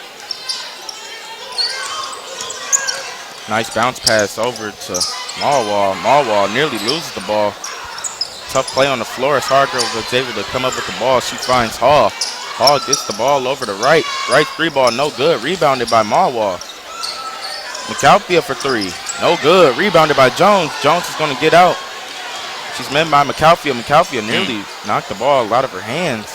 Nice bounce pass over to Marwall. Marwall nearly loses the ball. Tough play on the floor as Hargrove was able to come up with the ball. She finds Hall. Hall gets the ball over to right. Right 3 ball, no good. Rebounded by Marwall. McAlpia for 3. No good. Rebounded by Jones. Jones is going to get out. She's met by McAlpia. McAlpia nearly knocked the ball out of her hands.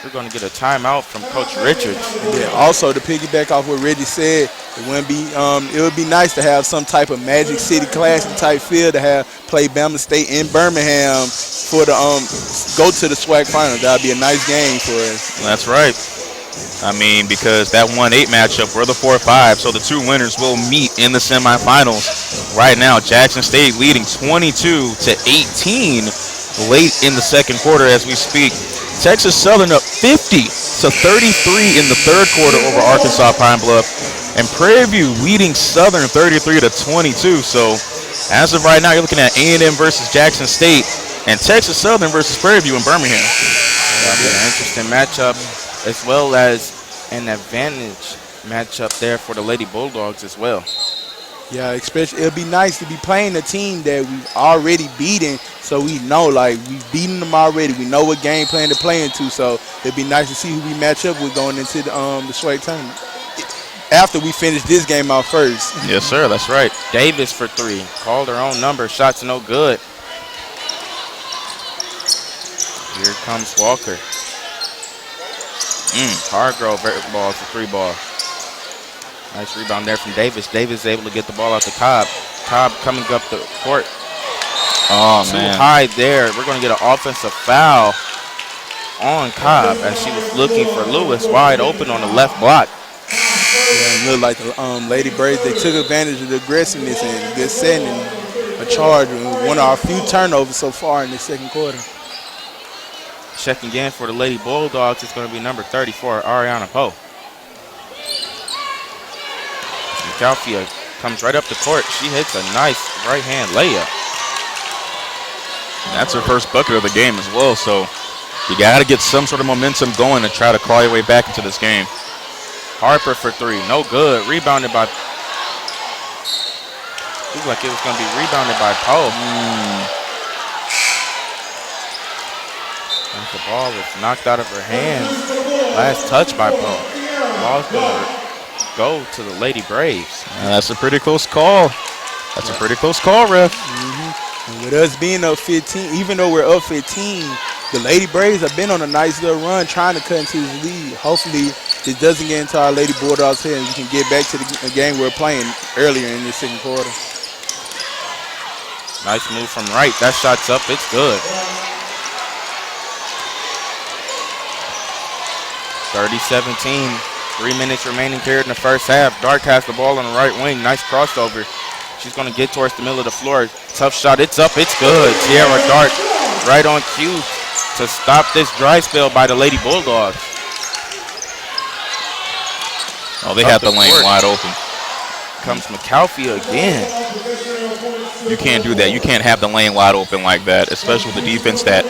We're going to get a timeout from Coach Richards. Yeah, also to piggyback off what Reggie said, it would be nice to have some type of Magic City Classic type field to play Bama State in Birmingham for the go to the SWAC finals. That would be a nice game for us. That's right. I mean, because that 1-8 matchup, we're the 4-5, so the 2 winners will meet in the semifinals. Right now, Jackson State leading 22-18 late in the second quarter as we speak. Texas Southern up 50-33 in the third quarter over Arkansas Pine Bluff, and Prairie View leading Southern 33-22. So as of right now, you're looking at A&M versus Jackson State and Texas Southern versus Prairie View in Birmingham. That'll be an interesting matchup, as well as an advantage matchup there for the Lady Bulldogs as well. Yeah, especially it'll be nice to be playing a team that we've already beaten, so we know like we've beaten them already. We know what game plan to play into, so it'd be nice to see who we match up with going into the SWAC tournament after we finish this game out first. Yes, sir. That's right. Davis for 3. Called her own number. Shots no good. Here comes Walker. Hargrove balls the 3 ball. Nice rebound there from Davis. Davis is able to get the ball out to Cobb. Cobb coming up the court. Oh, Too man. high there. We're going to get an offensive foul on Cobb as she was looking for Lewis wide open on the left block. Yeah, it looked like the Lady Braves, they took advantage of the aggressiveness and good setting and a charge. One of our few turnovers so far in the second quarter. Checking in for the Lady Bulldogs is going to be number 34, Ariana Poe. McAlpia comes right up the court. She hits a nice right-hand layup. That's her first bucket of the game as well, so you got to get some sort of momentum going to try to claw your way back into this game. Harper for 3. No good. Rebounded by... Looked like it was going to be rebounded by Poe. And the ball was knocked out of her hands. Last touch by Poe. Ball's going to go to the Lady Braves. That's a pretty close call. That's a pretty close call, ref. And with us being up 15, even though we're up 15, the Lady Braves have been on a nice little run trying to cut into this lead. Hopefully, this doesn't get into our Lady Bulldogs' head and we can get back to the game we're playing earlier in the second quarter. Nice move from right. That shot's up. It's good. 30-17. 3 minutes remaining here in the first half. Dark has the ball on the right wing. Nice crossover. She's going to get towards the middle of the floor. Tough shot. It's up. It's good. Sierra Dark right on cue to stop this dry spell by the Lady Bulldogs. Oh, they had the lane court. wide open. Comes McAlfee again. You can't do that. You can't have the lane wide open like that, especially with the defense that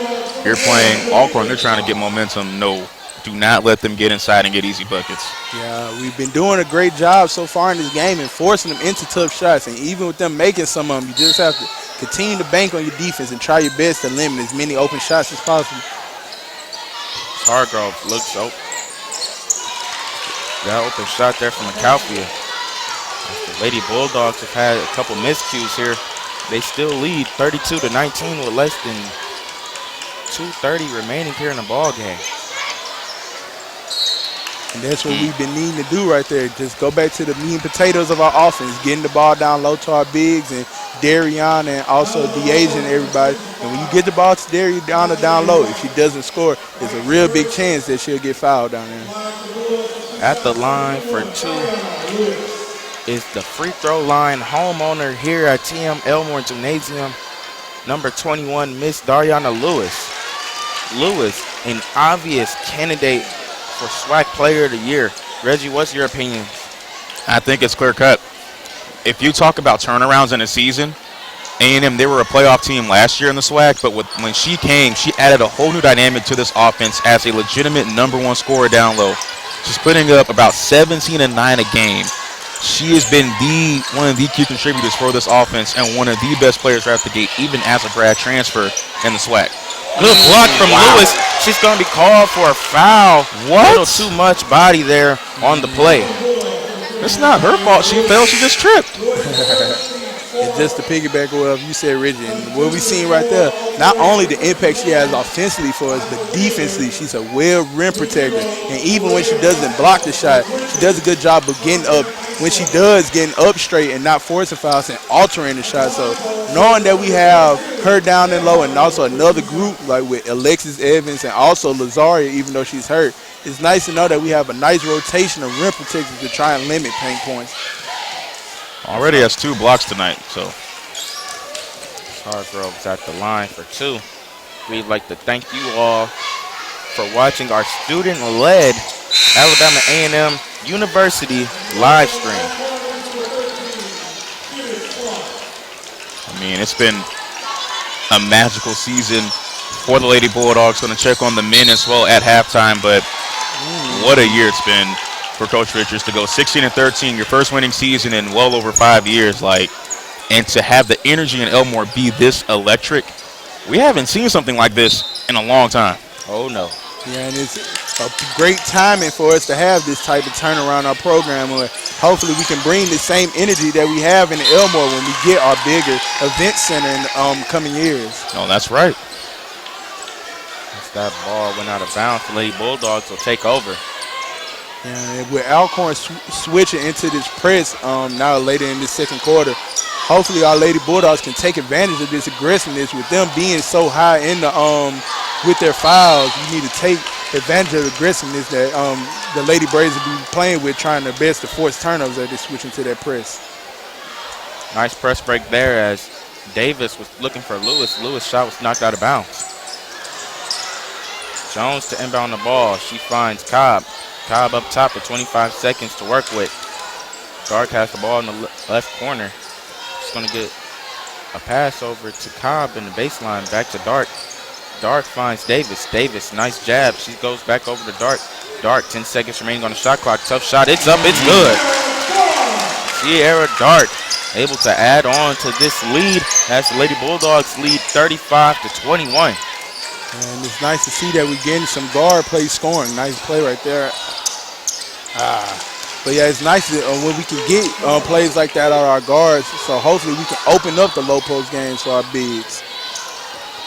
you're playing. Alcorn, they're trying to get momentum. No, do not let them get inside and get easy buckets. Yeah, we've been doing a great job so far in this game and forcing them into tough shots. And even with them making some of them, you just have to continue to bank on your defense and try your best to limit as many open shots as possible. Hargrove looks open. That open shot there from McAlfee. The Lady Bulldogs have had a couple miscues here. They still lead 32-19 with less than 2:30 remaining here in the ball game. And that's what we've been needing to do right there. Just go back to the meat and potatoes of our offense, getting the ball down low to our bigs and Darian and also DeAsia and everybody. And when you get the ball to Darian down low, if she doesn't score, there's a real big chance that she'll get fouled down there. At the line for two is the free throw line homeowner here at TM Elmore Gymnasium, number 21, Miss Dariana Lewis. Lewis, an obvious candidate for SWAC Player of the Year. Reggie, what's your opinion? I think it's clear cut. If you talk about turnarounds in a season, A&M, they were a playoff team last year in the SWAC, but when she came, she added a whole new dynamic to this offense as a legitimate #1 scorer down low. She's putting up about 17 and 9 a game. She has been one of the key contributors for this offense and one of the best players right out the gate, even as a grad transfer in the SWAC. Good block from Lewis. She's going to be called for a foul. What? A little too much body there on the play. It's not her fault. She fell. She just tripped. And just to piggyback on what you said, Reggie, and what we've seen right there, not only the impact she has offensively for us, but defensively, she's a rim protector. And even when she doesn't block the shot, she does a good job of getting up. When she does, getting up straight and not forcing fouls and altering the shot. So knowing that we have her down and low and also another group like with Alexis Evans and also Lazaria, even though she's hurt, it's nice to know that we have a nice rotation of rim protectors to try and limit paint points. Already has 2 blocks tonight, so. Hargrove's at the line for 2. We'd like to thank you all for watching our student-led Alabama A&M University live stream. I mean, it's been a magical season for the Lady Bulldogs. Going to check on the men as well at halftime, but what a year it's been for Coach Richards to go 16-13, your first winning season in well over 5 years, and to have the energy in Elmore be this electric. We haven't seen something like this in a long time. Oh no. Yeah, and it's a great timing for us to have this type of turnaround in our program where hopefully we can bring the same energy that we have in Elmore when we get our bigger event center in the coming years. Oh, that's right. As that ball went out of bounds, the Lady Bulldogs will take over. And with Alcorn switching into this press now later in the second quarter, hopefully our Lady Bulldogs can take advantage of this aggressiveness with them being so high in the with their fouls. You need to take advantage of the aggressiveness that the Lady Braves will be playing with, trying their best to force turnovers as they switch into that press. Nice press break there as Davis was looking for Lewis. Lewis' shot was knocked out of bounds. Jones to inbound the ball. She finds Cobb. Cobb up top with 25 seconds to work with. Dark has the ball in the left corner. She's going to get a pass over to Cobb in the baseline. Back to Dark. Dark finds Davis. Davis, nice jab. She goes back over to Dark. Dark, 10 seconds remaining on the shot clock. Tough shot. It's up. It's good. Sierra Dark able to add on to this lead as the Lady Bulldogs lead 35-21. And it's nice to see that we're getting some guard play scoring. Nice play right there. But yeah, it's nice that, when we can get plays like that out of our guards. So hopefully we can open up the low post games for our bigs.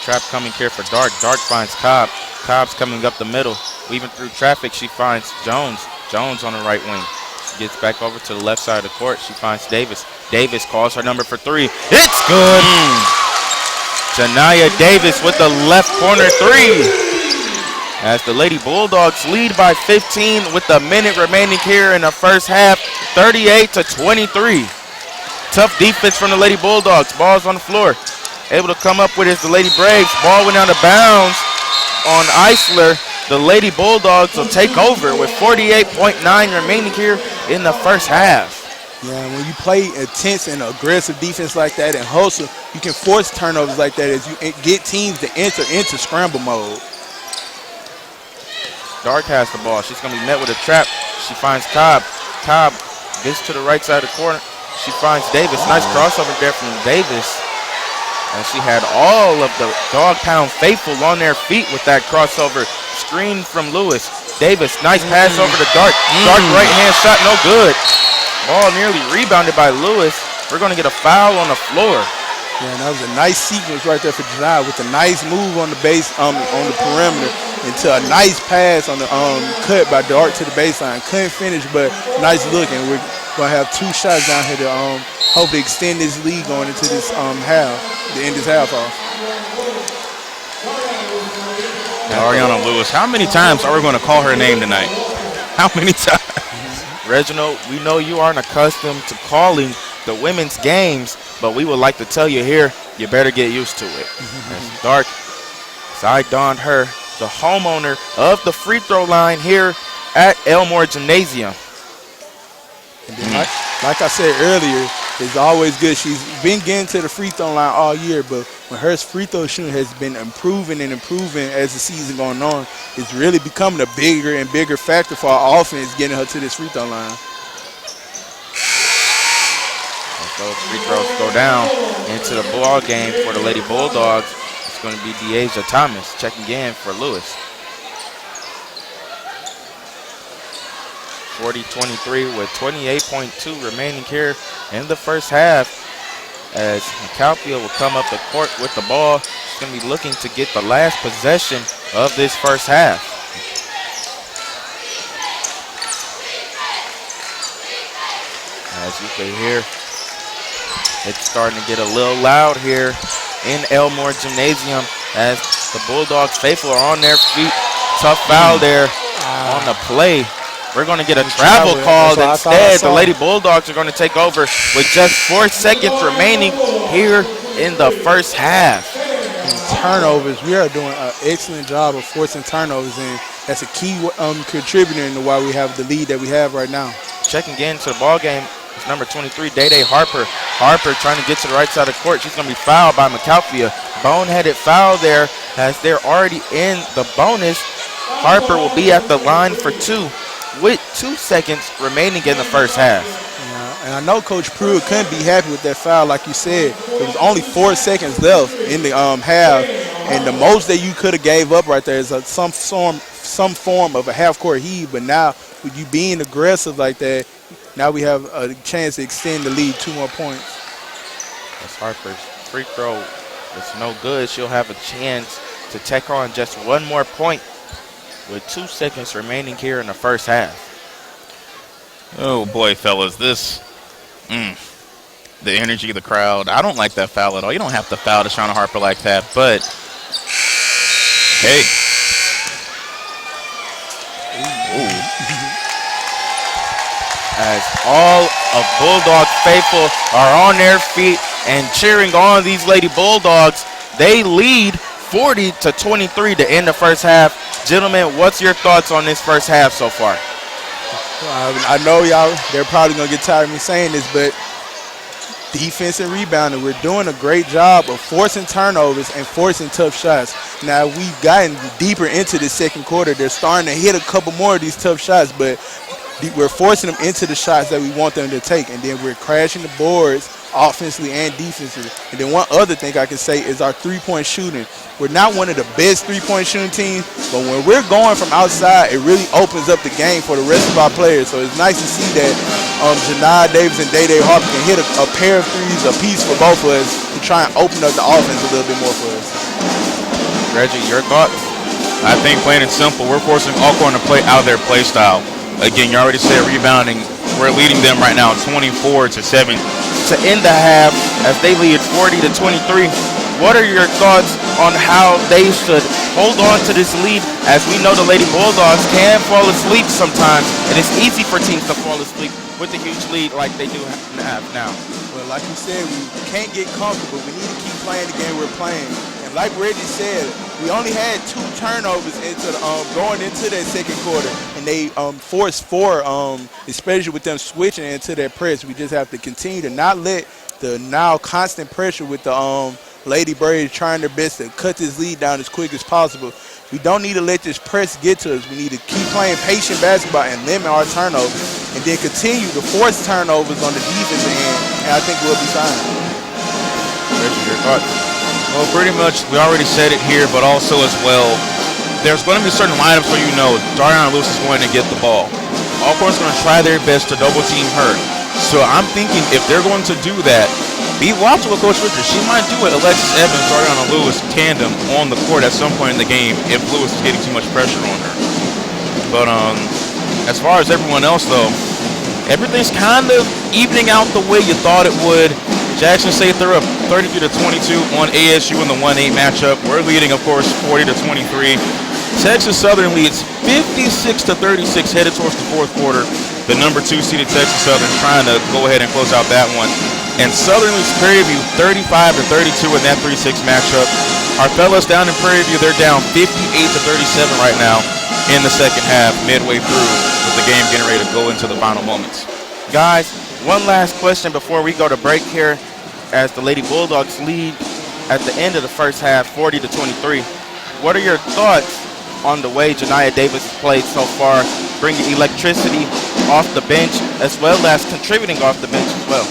Trap coming here for Dark. Dark finds Cobb. Cobb's coming up the middle. Weaving through traffic, she finds Jones. Jones on the right wing. She gets back over to the left side of the court. She finds Davis. Davis calls her number for 3. It's good. Janaya Davis with the left corner 3. As the Lady Bulldogs lead by 15 with a minute remaining here in the first half, 38-23. Tough defense from the Lady Bulldogs. Ball's on the floor. Able to come up with is the Lady Braves. Ball went out of bounds on Eisler. The Lady Bulldogs will take over with 48.9 remaining here in the first half. Yeah, when you play intense and aggressive defense like that and hustle, you can force turnovers like that as you get teams to enter into scramble mode. Dark has the ball. She's going to be met with a trap. She finds Cobb. Cobb gets to the right side of the corner. She finds Davis. Nice crossover there from Davis. And she had all of the Dog Pound faithful on their feet with that crossover. Screen from Lewis. Davis, nice pass over to Dark. Dark right-hand shot, no good. Ball nearly rebounded by Lewis. We're going to get a foul on the floor. Yeah, and that was a nice sequence right there for Janai with a nice move on the base, on the perimeter, into a nice pass on the cut by Dark to the baseline. Couldn't finish, but nice look, and we're going to have 2 shots down here to hopefully extend this lead going into this half, to end this half off. Ariana Lewis, how many times are we going to call her name tonight? How many times? Reginald, we know you aren't accustomed to calling the women's games, but we would like to tell you here, you better get used to it. As Dark side-donned her, the homeowner of the free throw line here at Elmore Gymnasium. And then like I said earlier, it's always good. She's been getting to the free throw line all year, but when her free throw shooting has been improving and improving as the season going on, it's really becoming a bigger and bigger factor for our offense getting her to this free throw line. As those free throws go down into the ball game for the Lady Bulldogs, it's going to be Deasia Thomas checking in for Lewis. 40-23 with 28.2 remaining here in the first half. As McAlpia will come up the court with the ball. She's going to be looking to get the last possession of this first half. As you can hear, it's starting to get a little loud here in Elmore Gymnasium as the Bulldogs faithful are on their feet. Tough foul there on the play. We're going to get a travel call instead. The Lady Bulldogs are going to take over with just 4 seconds remaining here in the first half. And turnovers, we are doing an excellent job of forcing turnovers, and that's a key contributor into why we have the lead that we have right now. Checking into the ball game is number 23, Day Harper. Harper trying to get to the right side of the court. She's going to be fouled by McAlpia. Boneheaded foul there as they're already in the bonus. Harper will be at the line for 2. With 2 seconds remaining in the first half. Yeah, and I know Coach Pruitt couldn't be happy with that foul. Like you said, there was only 4 seconds left in the half, and the most that you could have gave up right there is some form of a half-court heave. But now, with you being aggressive like that, now we have a chance to extend the lead 2 more points. As Harper's free throw is no good, she'll have a chance to take on just 1 more point with 2 seconds remaining here in the first half. Oh boy, fellas, this, the energy of the crowd. I don't like that foul at all. You don't have to foul Deshauna Harper like that, but hey. As all of Bulldog faithful are on their feet and cheering on these Lady Bulldogs, they lead 40-23 to end the first half. Gentlemen, what's your thoughts on this first half so far? I know y'all, they're probably going to get tired of me saying this, but defense and rebounding, we're doing a great job of forcing turnovers and forcing tough shots. Now, we've gotten deeper into the second quarter. They're starting to hit a couple more of these tough shots, but we're forcing them into the shots that we want them to take, and then we're crashing the boards offensively and defensively. And then one other thing I can say is our three-point shooting. We're not one of the best three-point shooting teams, but when we're going from outside, it really opens up the game for the rest of our players. So it's nice to see that Janai Davis and Day Harper can hit a pair of threes apiece for both of us to try and open up the offense a little bit more for us. Reggie, your thoughts? I think plain and simple, we're forcing Alcorn to play out their play style. Again, you already said rebounding. We're leading them right now 24-7. To end the half as they lead 40-23, what are your thoughts on how they should hold on to this lead, as we know the Lady Bulldogs can fall asleep sometimes, and it's easy for teams to fall asleep with a huge lead like they do have now? Well, like you said, we can't get comfortable. We need to keep playing the game we're playing. And like Reggie said, we only had 2 turnovers into going into that second quarter, and and they force four, especially with them switching into their press. We just have to continue to not let the now constant pressure with the Lady Braves trying their best to cut this lead down as quick as possible. We don't need to let this press get to us. We need to keep playing patient basketball and limit our turnovers, and then continue to force turnovers on the defensive end, and I think we'll be fine. Richard, your thoughts? Well, pretty much we already said it here, but also as well, there's going to be certain lineups where you know Dariana Lewis is going to get the ball. Alcorn's going to try their best to double team her. So I'm thinking if they're going to do that, be watchful with Coach Richard. She might do it Alexis Evans, Dariana Lewis tandem on the court at some point in the game if Lewis is getting too much pressure on her. But as far as everyone else though, everything's kind of evening out the way you thought it would. Jackson State, they're up 33-22 on ASU in the 1-8 matchup. We're leading, of course, 40-23. Texas Southern leads 56-36 headed towards the fourth quarter. The number 2 seeded Texas Southern trying to go ahead and close out that one. And Southern leads Prairie View 35-32 in that 3-6 matchup. Our fellas down in Prairie View, they're down 58-37 right now in the second half, midway through, with the game getting ready to go into the final moments. Guys, one last question before we go to break here, as the Lady Bulldogs lead at the end of the first half, 40-23. What are your thoughts on the way Janiyah Davis has played so far, bringing electricity off the bench as well as contributing off the bench as well?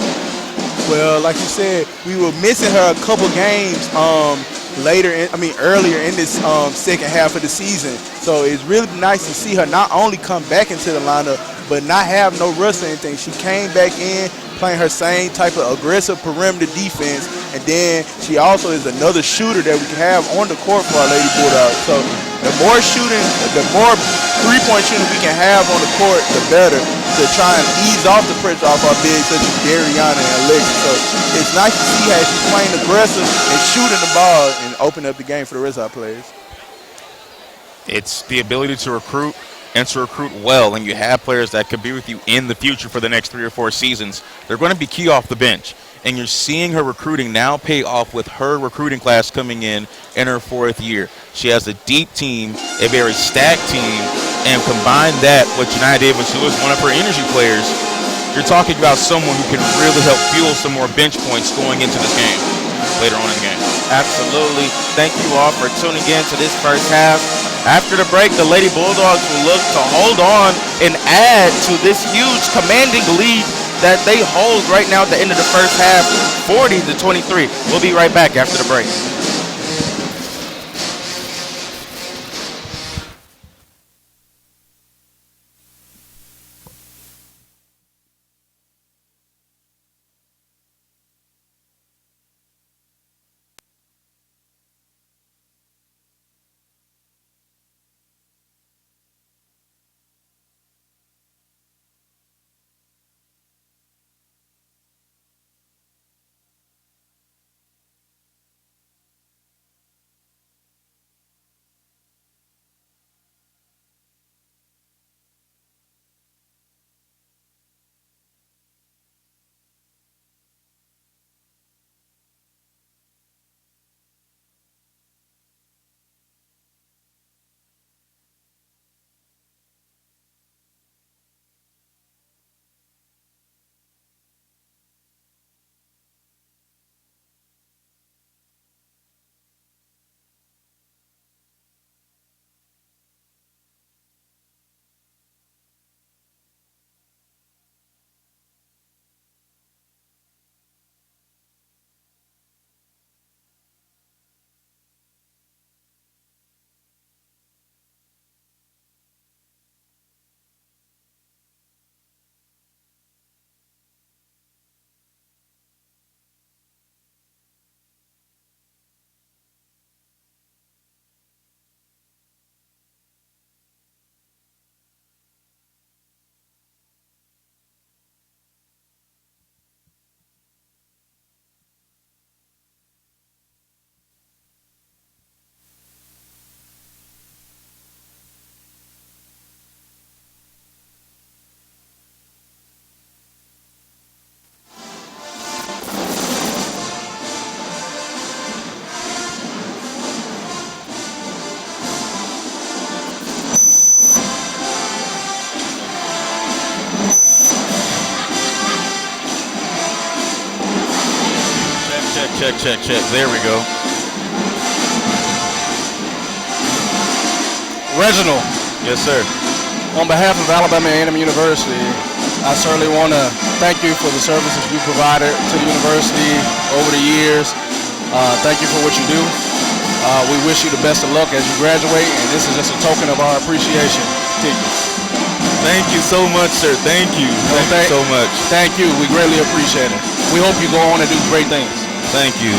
Well, like you said, we were missing her a couple games earlier in this second half of the season. So it's really nice to see her not only come back into the lineup, but not have no rust or anything. She came back in playing her same type of aggressive perimeter defense, and then she also is another shooter that we can have on the court for our Lady Bulldogs. So the more shooting, the more three-point shooting we can have on the court, the better, to try and ease off the pressure off our bigs such as Dariana and Alexis. So it's nice to see how she's playing aggressive and shooting the ball and open up the game for the rest of our players. It's the ability to recruit and to recruit well, and you have players that could be with you in the future for the next 3 or 4 seasons. They're going to be key off the bench, and you're seeing her recruiting now pay off with her recruiting class coming in her 4th year. She has a deep team, a very stacked team, and combine that with Janiyah Davis, who is one of her energy players. You're talking about someone who can really help fuel some more bench points going into this game later on in the game. Absolutely. Thank you all for tuning in to this first half. After the break, the Lady Bulldogs will look to hold on and add to this huge commanding lead that they hold right now at the end of the first half, 40-23. We'll be right back after the break. Check, check, check. There we go. Reginald, Yes, sir. on behalf of Alabama A&M University, I certainly want to thank you for the services you provided to the university over the years. Thank you for what you do. We wish you the best of luck as you graduate, and this is just a token of our appreciation to you. Thank you so much, sir. Thank you. Thank you so much. Thank you. We greatly appreciate it. We hope you go on and do great things. Thank you.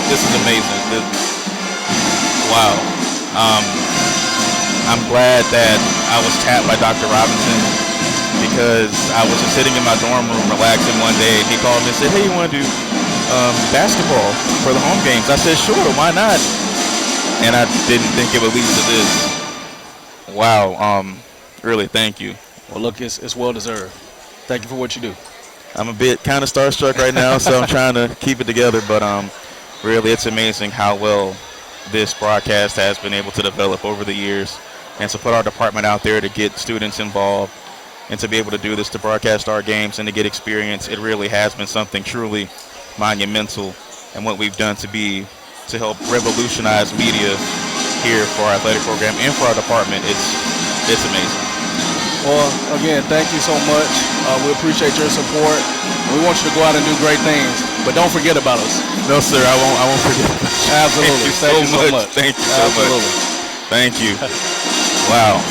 This is amazing. Wow. I'm glad that I was tapped by Dr. Robinson because I was just sitting in my dorm room relaxing one day and he called me and said, hey, you want to do basketball for the home games? I said, sure, why not? And I didn't think it would lead to this. Wow. Really, thank you. Well, look, it's well deserved. Thank you for what you do. I'm a bit kind of starstruck right now, so I'm trying to keep it together. But really, it's amazing how well this broadcast has been able to develop over the years, and to put our department out there to get students involved, and to be able to do this, to broadcast our games and to get experience. It really has been something truly monumental, and what we've done to help revolutionize media here for our athletic program and for our department. It's amazing. Well, again, thank you so much. We appreciate your support. We want you to go out and do great things, but don't forget about us. No, sir, I won't forget. Absolutely. Thank you so much. Thank you so much. Thank you. Wow.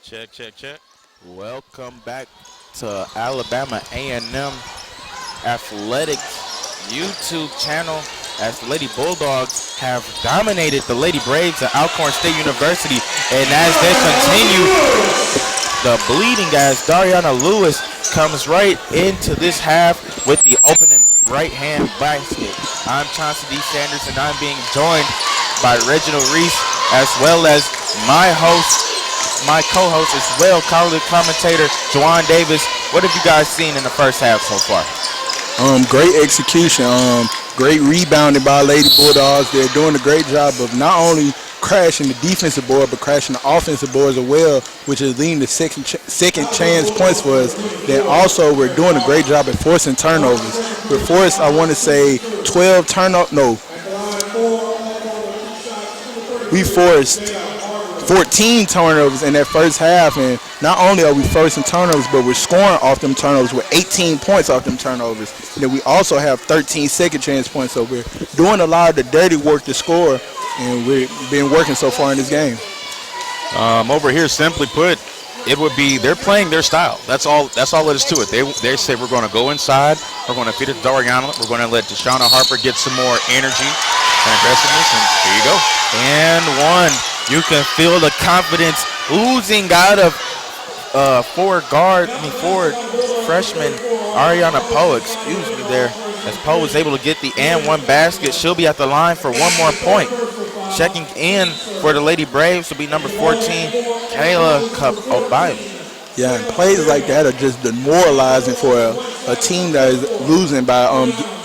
Check, check, check. Welcome back to Alabama A&M Athletics YouTube channel as the Lady Bulldogs have dominated the Lady Braves at Alcorn State University. And as they continue the bleeding, as Dariana Lewis comes right into this half with the opening right-hand basket. I'm Chauncey D. Sanders, and I'm being joined by Reginald Reese, as well as my co-host as well, college commentator Juwan Davis. What have you guys seen in the first half so far? Great execution. Great rebounding by Lady Bulldogs. They're doing a great job of not only crashing the defensive board, but crashing the offensive boards as well, which is leading to second chance points for us. Then also we're doing a great job at forcing turnovers. We forced, I want to say, 12 turnovers. No, we forced 14 turnovers in that first half, and not only are we forcing turnovers, but we're scoring off them turnovers with 18 points off them turnovers. And then we also have 13 second chance points, so we're doing a lot of the dirty work to score, and we've been working so far in this game. Over here, simply put, it would be they're playing their style. That's all it is to it. They say we're going to go inside, we're going to feed it to Dariana, we're going to let Deshauna Harper get some more energy and aggressiveness, and here you go. And one. You can feel the confidence oozing out of forward freshman Ariana Poe, as Poe was able to get the and one basket. She'll be at the line for one more point. Checking in for the Lady Braves will be number 14, Kayla Obayo. Yeah, and plays like that are just demoralizing for a team that is losing by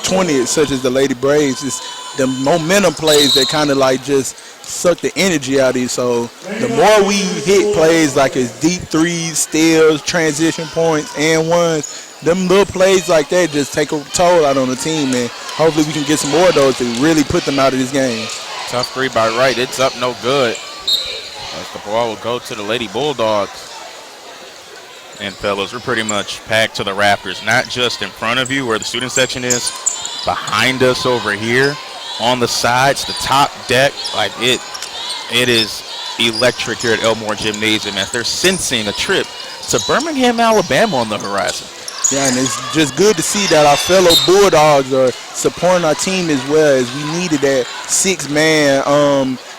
20, such as the Lady Braves. It's the momentum plays that kind of like just suck the energy out of you. So the more we hit plays like it's deep threes, steals, transition points, and ones, them little plays like that just take a toll out on the team, and hopefully we can get some more of those to really put them out of this game. Tough three by Wright. It's up no good. As the ball will go to the Lady Bulldogs. And fellas, we're pretty much packed to the rafters, not just in front of you where the student section is, behind us over here, on the sides, the top deck. Like it is electric here at Elmore Gymnasium as they're sensing a trip to Birmingham, Alabama on the horizon. Yeah, and it's just good to see that our fellow Bulldogs are supporting our team as well, as we needed that six-man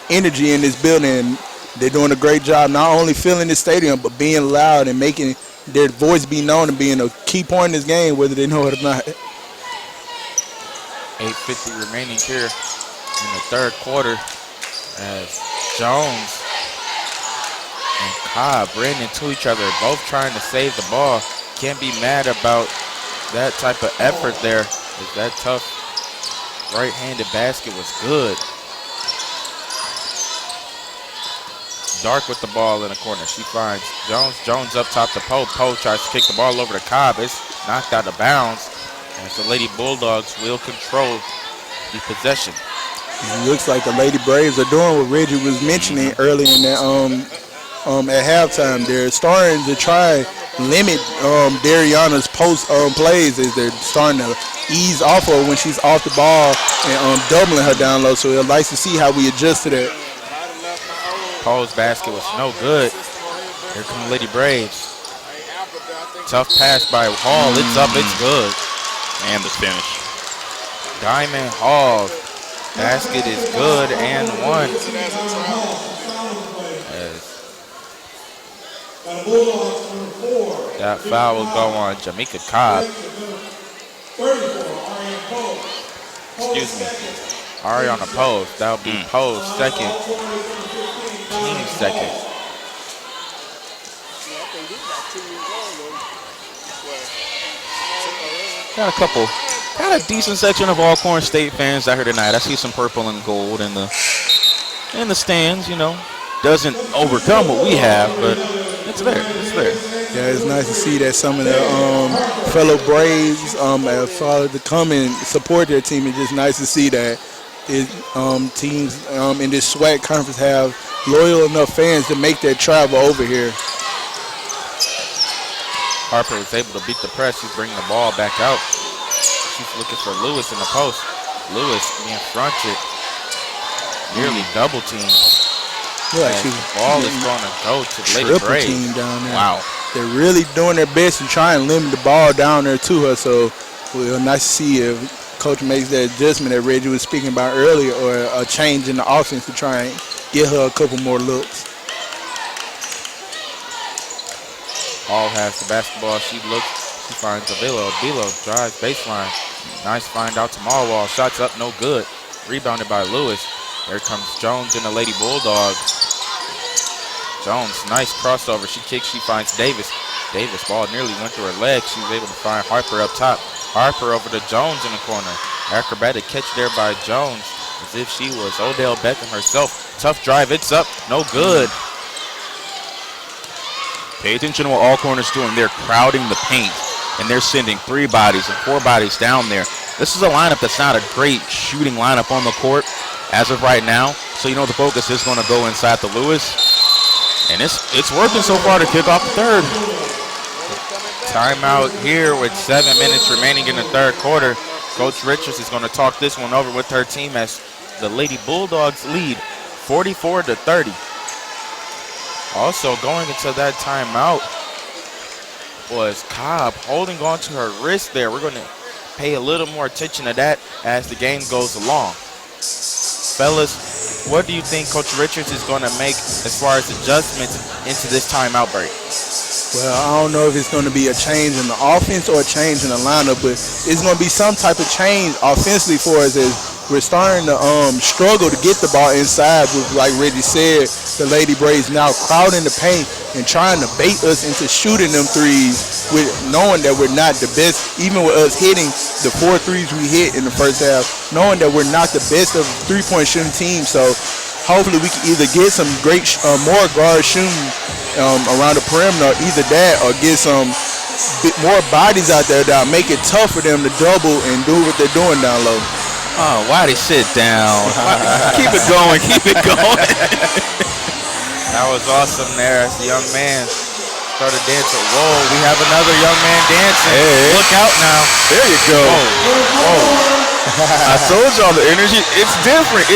energy in this building. They're doing a great job not only filling the stadium, but being loud and making their voice be known and being a key point in this game, whether they know it or not. 8:50 remaining here in the third quarter as Jones and Cobb ran into each other, both trying to save the ball. Can't be mad about that type of effort there, as that tough right-handed basket was good. Dark with the ball in the corner. She finds Jones. Jones up top to Poe. Poe tries to kick the ball over to Cobb. It's knocked out of bounds as the Lady Bulldogs will control the possession. It looks like the Lady Braves are doing what Reggie was mentioning earlier in that at halftime. They're starting to try limit Dariana's post plays, as they're starting to ease off her when she's off the ball and doubling her down low. So it's nice to see how we adjust to that. Poe's basket was no good. Here come the Lady Braves. Tough pass by Hall. It's up. It's good. And the finish. Diamond Hall. Basket is good and one. That foul will go on Jamaica Cobb. Excuse me. Ariana Poe. That'll be Poe's second. Team's second. Got a decent section of Alcorn State fans out here tonight. I see some purple and gold in the stands, you know. Doesn't overcome what we have, but it's there. It's there. Yeah, it's nice to see that some of the fellow Braves have followed to come and support their team. It's just nice to see that teams in this SWAC conference have loyal enough fans to make that travel over here. Harper was able to beat the press. She's bringing the ball back out. She's looking for Lewis in the post. Lewis being fronted. Nearly double teamed. Look like And she the ball is going to go to the Lady triple Braves. team down there. Wow. They're really doing their best to try and limit the ball down there to her. So, well, nice to see if Coach makes that adjustment that Reggie was speaking about earlier, or a change in the offense to try and get her a couple more looks. Hall has the basketball. She finds Avila. Avila drives baseline. Nice find out to Marwall. Shots up, no good. Rebounded by Lewis. Here comes Jones and the Lady Bulldogs. Jones, nice crossover. She kicks, she finds Davis. Davis, ball nearly went through her leg. She was able to find Harper up top. Harper over to Jones in the corner. Acrobatic catch there by Jones, as if she was Odell Beckham herself. Tough drive, it's up, no good. Pay attention to what Alcorn is doing. They're crowding the paint, and they're sending 3 bodies and 4 bodies down there. This is a lineup that's not a great shooting lineup on the court as of right now. So you know the focus is going to go inside the Lewis. And it's working so far to kick off the third. Timeout here with 7 minutes remaining in the third quarter. Coach Richards is going to talk this one over with her team as the Lady Bulldogs lead 44-30. Also going into that timeout was Cobb holding on to her wrist there. We're going to pay a little more attention to that as the game goes along. Fellas, what do you think Coach Richards is going to make as far as adjustments into this timeout break? Well, I don't know if it's going to be a change in the offense or a change in the lineup, but it's going to be some type of change offensively for us as we're starting to struggle to get the ball inside with, like Reggie said, the Lady Braves now crowding the paint and trying to bait us into shooting them threes, with knowing that we're not the best, even with us hitting the 4 threes we hit in the first half, knowing that we're not the best of three-point shooting teams. So hopefully we can either get some great more guard shooting around the perimeter, either that or get some more bodies out there that make it tough for them to double and do what they're doing down low. Oh, why they sit down? Keep it going, keep it going. That was awesome there as the young man started dancing. Whoa, we have another young man dancing. Hey. Look out now. There you go. Whoa. I told y'all the energy, it's different,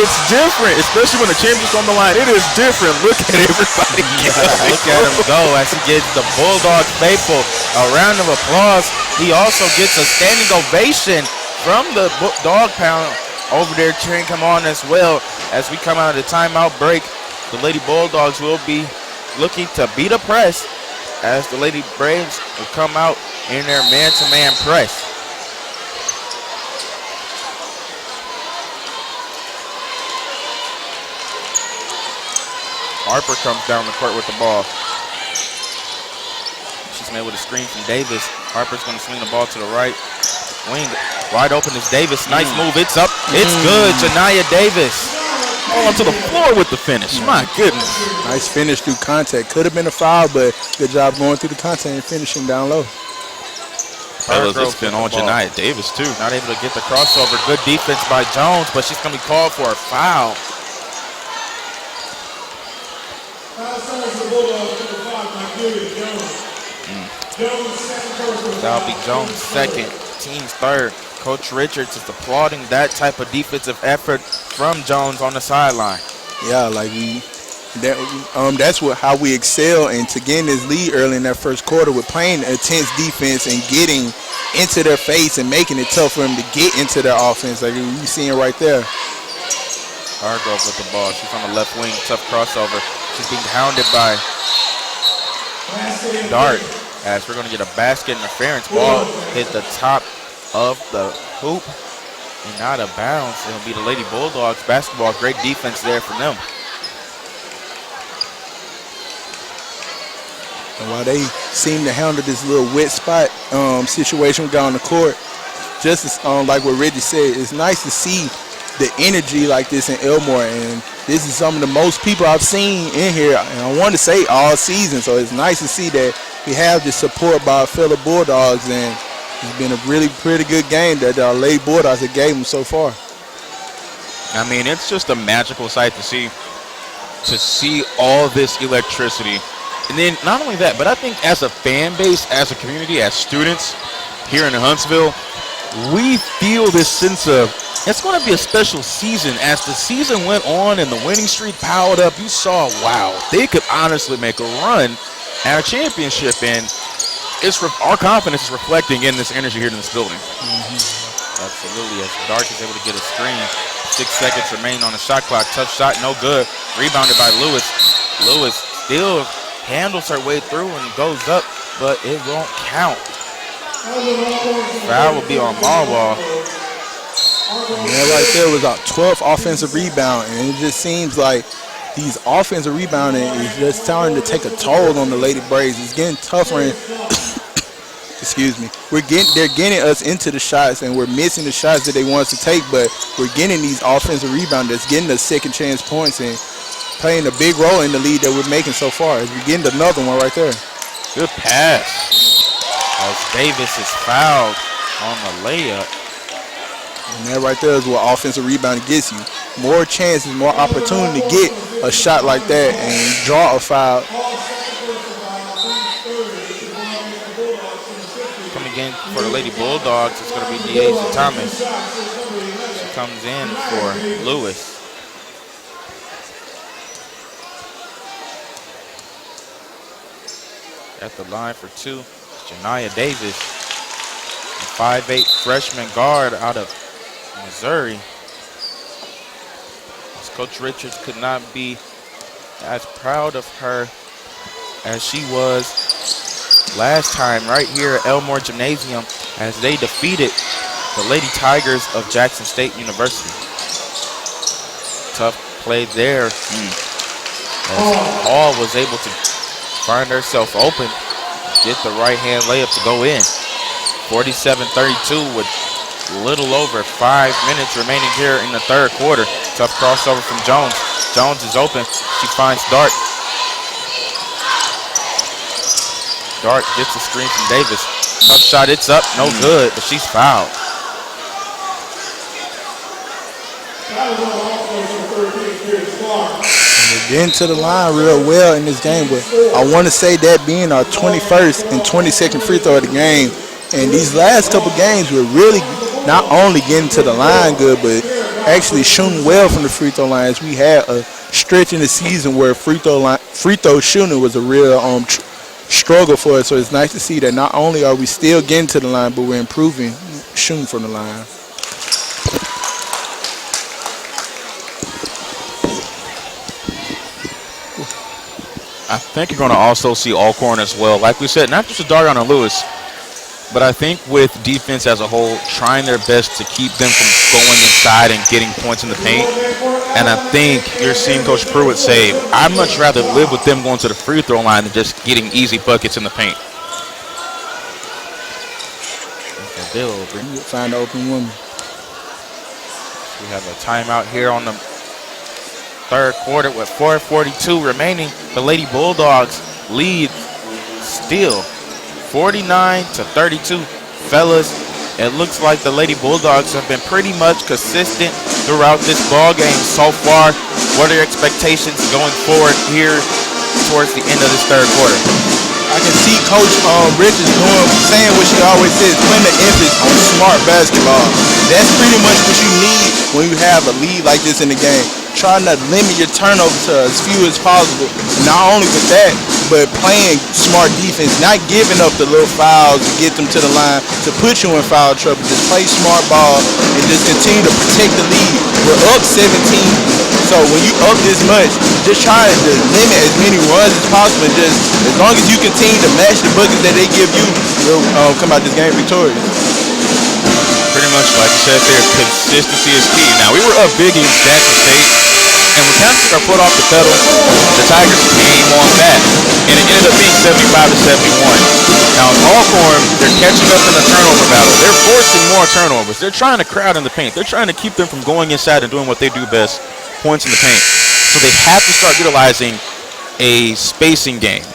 especially when the champion's on the line. It is different. Look at everybody go. Look at him go as he gets the Bulldog faithful a round of applause. He also gets a standing ovation from the Dog Pound over there cheering him on as well. As we come out of the timeout break, the Lady Bulldogs will be looking to beat a press as the Lady Braves will come out in their man-to-man press. Harper comes down the court with the ball. She's made with a screen from Davis. Harper's going to swing the ball to the right wing. Wide open is Davis. Nice move. It's up. It's good. Janiyah Davis. Oh, onto the floor with the finish. My goodness. Nice finish through contact. Could have been a foul, but good job going through the contact and finishing down low. Fellas, it's been on Janiyah Davis, too. Not able to get the crossover. Good defense by Jones, but she's going to be called for a foul. That'll be Jones' second, team's third. Coach Richards is applauding that type of defensive effort from Jones on the sideline. Yeah, like that's how we excel, and to gain this lead early in that first quarter with playing intense defense and getting into their face and making it tough for them to get into their offense. Like you seeing right there. Hargrove with the ball. She's on the left wing. Tough crossover. She's being hounded by Dart. As we're going to get a basket interference. Ball hit the top of the hoop and out of bounds. It'll be the Lady Bulldogs basketball. Great defense there from them. And while they seem to handle this little wet spot situation we got on the court, just as, like what Reggie said, it's nice to see the energy like this in Elmore, and this is some of the most people I've seen in here, and I want to say all season, so it's nice to see that we have the support by our fellow Bulldogs, and it's been a really pretty good game that our Lady Bulldogs have gave them so far. I mean, it's just a magical sight to see all this electricity. And then not only that, but I think as a fan base, as a community, as students here in Huntsville, we feel this sense of It's going to be a special season. As the season went on and the winning streak piled up, you saw, wow, they could honestly make a run at a championship. And our confidence is reflecting in this energy here in this building. Absolutely, as Dark is able to get a screen. 6 seconds remain on the shot clock. Tough shot, no good. Rebounded by Lewis. Lewis still handles her way through and goes up, but it won't count. Foul will be on Marwell. That right there was our 12th offensive rebound, and it just seems like these offensive rebounding is just starting to take a toll on the Lady Braves. It's getting tougher. And excuse me. They're getting us into the shots, and we're missing the shots that they want us to take. But we're getting these offensive rebounds that's getting us second chance points and playing a big role in the lead that we're making so far. As we're getting another one right there. Good pass. As Davis is fouled on the layup. And that right there is what offensive rebounding gets you. More chances, more opportunity to get a shot like that and draw a foul. Coming in for the Lady Bulldogs, it's going to be Deasia Thomas. She comes in for Lewis. At the line for two, Janiyah Davis, a 5'8" freshman guard out of Missouri. As Coach Richards could not be as proud of her as she was last time right here at Elmore Gymnasium as they defeated the Lady Tigers of Jackson State University. Tough play there. As Hall was able to find herself open, get the right-hand layup to go in. 47-32 with a little over 5 minutes remaining here in the third quarter. Tough crossover from Jones. Jones is open. She finds Dart. Dart gets a screen from Davis. Tough shot, it's up, no good, but she's fouled. We're getting to the line real well in this game, but I want to say that being our 21st and 22nd free throw of the game, and these last couple games we're really not only getting to the line good, but actually shooting well from the free throw lines. We had a stretch in the season where free throw shooting was a real struggle for us, so it's nice to see that not only are we still getting to the line, but we're improving shooting from the line. I think you're going to also see Alcorn as well. Like we said, not just Dariana Lewis, but I think with defense as a whole, trying their best to keep them from going inside and getting points in the paint. And I think you're seeing Coach Pruitt say, I'd much rather live with them going to the free throw line than just getting easy buckets in the paint. They'll find an open woman. We have a timeout here on the third quarter with 4:42 remaining. The Lady Bulldogs lead still 49-32. Fellas, it looks like the Lady Bulldogs have been pretty much consistent throughout this ball game so far. What are your expectations going forward here towards the end of this third quarter? I can see Coach Richards saying what she always says, putting the emphasis on smart basketball. That's pretty much what you need when you have a lead like this in the game. Try not to limit your turnovers to as few as possible. Not only with that, but playing smart defense, not giving up the little fouls to get them to the line to put you in foul trouble. Just play smart ball and just continue to protect the lead. We're up 17, so when you up this much, just try to limit as many runs as possible. Just as long as you continue to match the buckets that they give you, you'll come out this game victorious. Pretty much like you said there, consistency is key. Now, we were up big against Jackson State, and we kind of took our foot off the pedal. The Tigers came on back, and it ended up being 75-71. Now, Alcorn, they're catching up in the turnover battle. They're forcing more turnovers. They're trying to crowd in the paint. They're trying to keep them from going inside and doing what they do best, points in the paint. So they have to start utilizing a spacing game.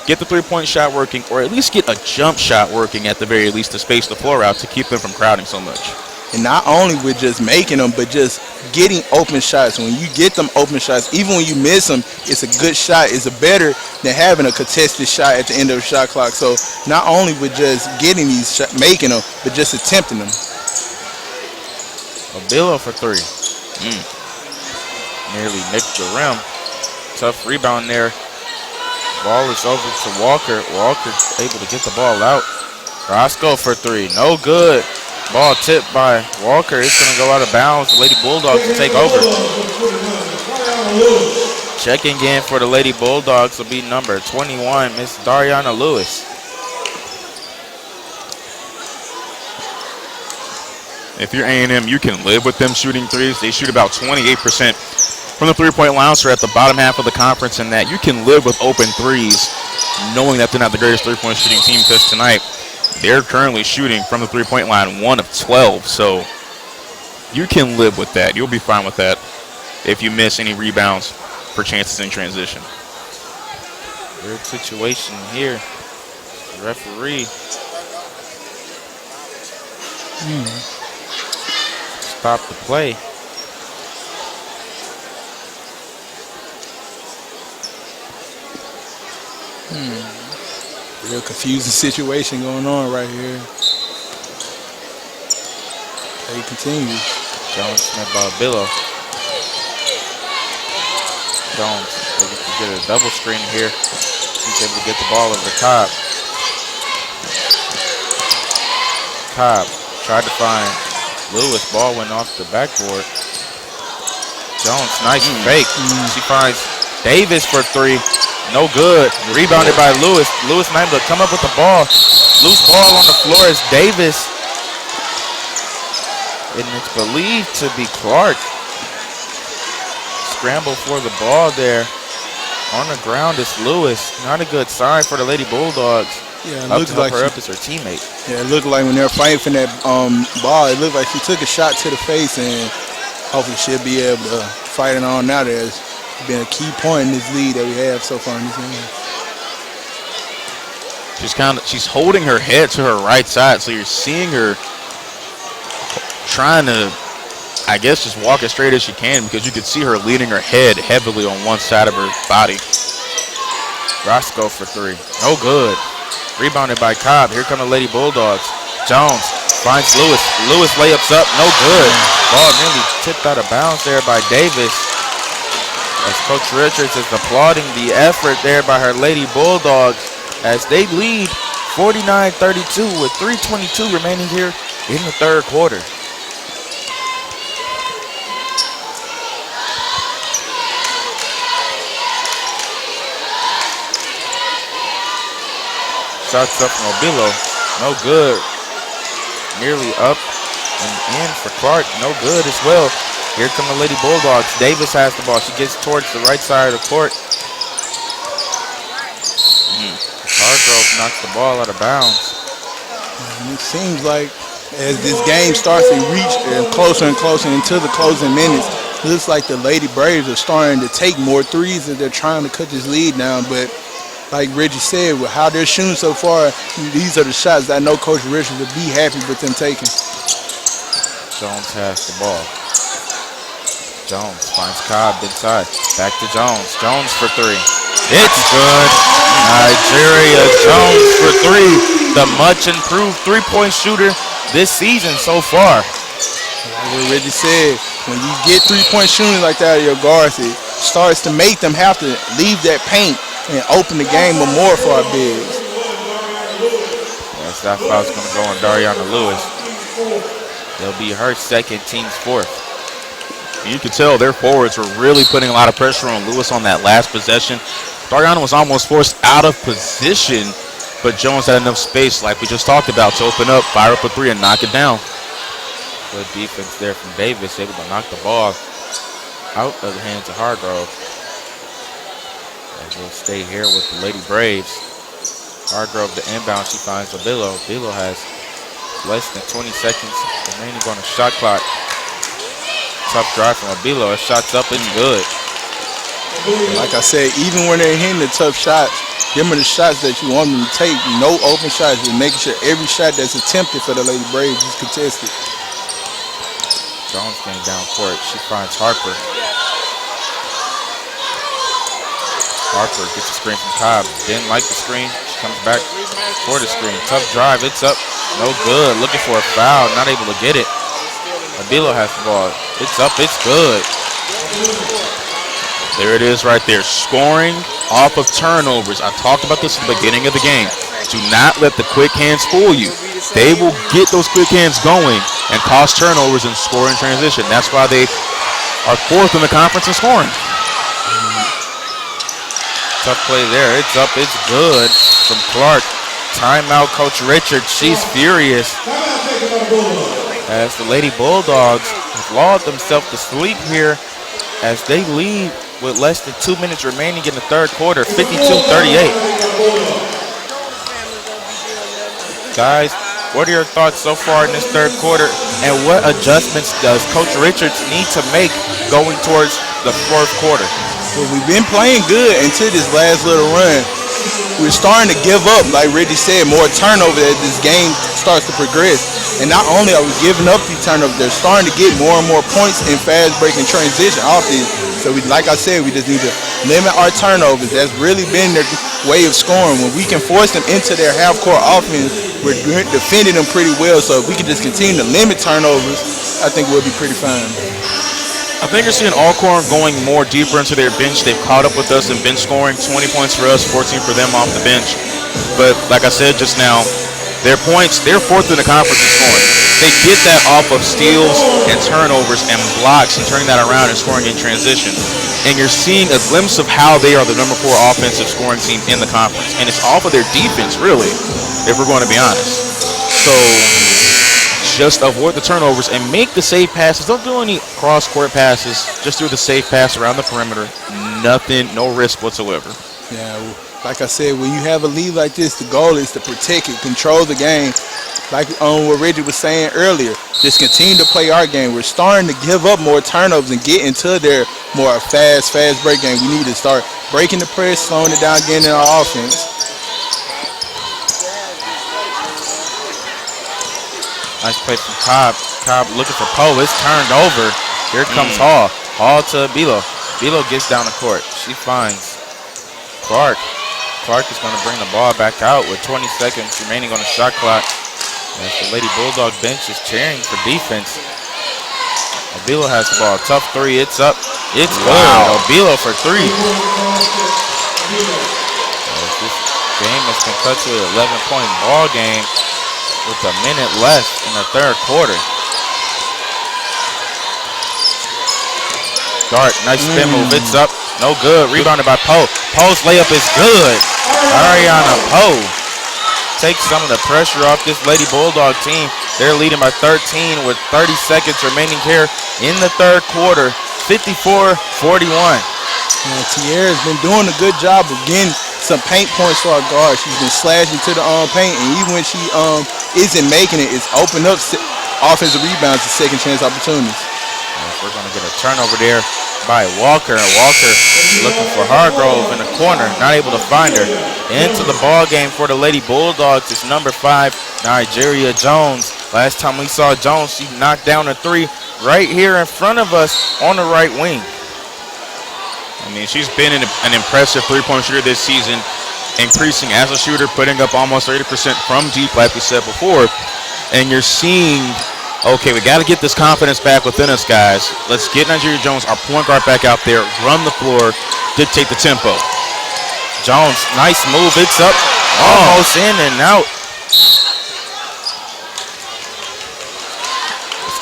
Get the three-point shot working, or at least get a jump shot working at the very least to space the floor out to keep them from crowding so much. And not only with just making them, but just getting open shots. When you get them open shots, even when you miss them, it's a good shot. It's better than having a contested shot at the end of the shot clock. So not only with just getting these making them, but just attempting them. Obilo for three. Nearly nicked the rim. Tough rebound there. Ball is over to Walker. Walker able to get the ball out. Roscoe for three. No good. Ball tipped by Walker. It's going to go out of bounds. The Lady Bulldogs will take over. Checking in for the Lady Bulldogs will be number 21, Miss Dariana Lewis. If you're A&M, you can live with them shooting threes. They shoot about 28% from the three-point line, so they're at the bottom half of the conference, and that you can live with open threes, knowing that they're not the greatest three-point shooting team, because tonight they're currently shooting from the three-point line 1 of 12. So you can live with that. You'll be fine with that if you miss any rebounds for chances in transition. Weird situation here. The referee stopped the play. Real confusing situation going on right here. Play continues. Jones Smith by Billow. Jones able to get a double screen here. He's able to get the ball over to Cobb. Cobb tried to find Lewis. Ball went off the backboard. Jones, nice fake. She finds Davis for three. No good. Rebounded by Lewis. Lewis not able to come up with the ball. Loose ball on the floor is Davis. And it's believed to be Clark. Scramble for the ball there. On the ground is Lewis. Not a good sign for the Lady Bulldogs. Yeah, it Up looks to help like her up is her teammate. Yeah, it looked like when they were fighting for that ball, it looked like she took a shot to the face, and hopefully she'll be able to fight it on now. There's been a key point in this lead that we have so far in this game. She's holding her head to her right side, so you're seeing her trying to, I guess, just walk as straight as she can, because you could see her leaning her head heavily on one side of her body. Roscoe for three. No good. Rebounded by Cobb. Here come the Lady Bulldogs. Jones finds Lewis. Lewis layups up. No good. Ball nearly tipped out of bounds there by Davis. As Coach Richards is applauding the effort there by her Lady Bulldogs as they lead 49-32 with 3:22 remaining here in the third quarter. Shots up from Obilo. No good. Nearly up and in for Clark. No good as well. Here come the Lady Bulldogs. Davis has the ball. She gets towards the right side of the court. Hargrove knocks the ball out of bounds. And it seems like as this game starts to reach closer and closer into the closing minutes, it looks like the Lady Braves are starting to take more threes as they're trying to cut this lead down. But like Reggie said, with how they're shooting so far, these are the shots that I know Coach Richards would be happy with them taking. Jones has the ball. Jones finds Cobb inside. Back to Jones. Jones for three. It's good. Nigeria Jones for three. The much improved three-point shooter this season so far. Like what Reggie said, when you get three-point shooting like that out of your guards, it starts to make them have to leave that paint and open the game more for our bigs. Yes, that foul's going to go on Dariana Lewis. It'll be her second, team's fourth. You could tell their forwards were really putting a lot of pressure on Lewis on that last possession. Dariana was almost forced out of position, but Jones had enough space, like we just talked about, to open up, fire up a three, and knock it down. Good defense there from Davis, able to knock the ball out of the hands of Hargrove. And we'll stay here with the Lady Braves. Hargrove the inbound, she finds Obilo. Obilo has less than 20 seconds remaining on the shot clock. Tough drive from Obilo. Her shot's up, it's good. Like I said, even when they're hitting the tough shots, give them the shots that you want them to take. No open shots, just making sure every shot that's attempted for the Lady Braves is contested. Jones getting down court. She finds Harper. Harper gets a screen from Cobb. Didn't like the screen. She comes back for the screen. Tough drive. It's up. No good. Looking for a foul. Not able to get it. Abilo has the ball. It's up. It's good. There it is right there. Scoring off of turnovers. I talked about this at the beginning of the game. Do not let the quick hands fool you. They will get those quick hands going and cause turnovers and score in transition. That's why they are fourth in the conference in scoring. Tough play there. It's up. It's good from Clark. Timeout, Coach Richard. She's furious as the Lady Bulldogs have lulled themselves to sleep here as they lead with less than 2 minutes remaining in the third quarter, 52-38. Guys, what are your thoughts so far in this third quarter, and what adjustments does Coach Richards need to make going towards the fourth quarter? Well, we've been playing good until this last little run. We're starting to give up, like Reggie said, more turnover as this game starts to progress. And not only are we giving up these turnovers, they're starting to get more and more points in fast break and transition offense. So like I said, we just need to limit our turnovers. That's really been their way of scoring. When we can force them into their half-court offense, we're defending them pretty well. So if we can just continue to limit turnovers, I think we'll be pretty fine. I think you're seeing Alcorn going more deeper into their bench. They've caught up with us in bench scoring. 20 points for us, 14 for them off the bench. But like I said just now, their points, they're fourth in the conference in scoring. They get that off of steals and turnovers and blocks and turning that around and scoring in transition. And you're seeing a glimpse of how they are the number 4 offensive scoring team in the conference. And it's off of their defense, really, if we're going to be honest. So just avoid the turnovers and make the safe passes. Don't do any cross-court passes. Just do the safe pass around the perimeter. Nothing, no risk whatsoever. Yeah, like I said, when you have a lead like this, the goal is to protect it, control the game. Like what Reggie was saying earlier, just continue to play our game. We're starting to give up more turnovers and get into their more fast break game. We need to start breaking the press, slowing it down, getting in our offense. Nice play from Cobb. Cobb looking for Poe. It's turned over. Here comes Hall. Hall to Bilo. Bilo gets down the court. She finds Clark. Clark is going to bring the ball back out with 20 seconds remaining on the shot clock. As the Lady Bulldog bench is cheering for defense. Bilo has the ball. Tough three. It's up. It's good. Bilo for three. This game has been cut to an 11-point ball game with a minute left in the third quarter. Dart, nice spin move. It's up. No good. Rebounded by Poe. Poe's layup is good. Ariana Poe takes some of the pressure off this Lady Bulldog team. They're leading by 13 with 30 seconds remaining here in the third quarter. 54-41. Tierra's been doing a good job of getting some paint points for our guard. She's been slashing to the paint, and even when she isn't making it, it's opened up offensive rebounds and second chance opportunities. We're going to get a turnover there by Walker. And Walker looking for Hargrove in the corner, not able to find her. Into the ball game for the Lady Bulldogs is number 5, Nigeria Jones. Last time we saw Jones, she knocked down a three right here in front of us on the right wing. I mean, she's been an impressive three-point shooter this season, increasing as a shooter, putting up almost 30% from deep, like we said before. And you're seeing, okay, we got to get this confidence back within us, guys. Let's get Nigeria Jones, our point guard, back out there, run the floor, dictate the tempo. Jones, nice move. It's up, almost in and out.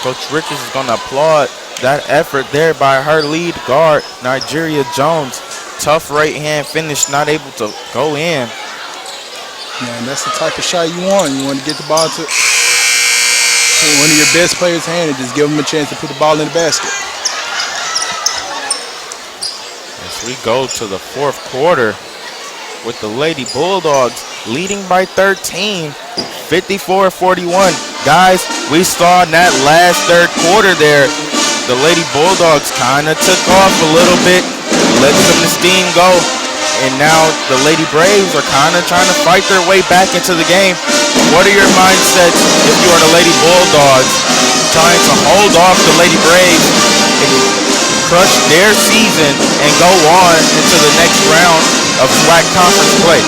Coach Richards is going to applaud that effort there by her lead guard, Nigeria Jones. Tough right hand finish, not able to go in. Man, that's the type of shot you want. You want to get the ball to one of your best players' hand and just give them a chance to put the ball in the basket. As we go to the fourth quarter with the Lady Bulldogs leading by 13, 54-41. Guys, we saw in that last third quarter there, the Lady Bulldogs kind of took off a little bit, let some of the steam go, and now the Lady Braves are kind of trying to fight their way back into the game. What are your mindsets if you are the Lady Bulldogs trying to hold off the Lady Braves and crush their season and go on into the next round of SWAC conference play?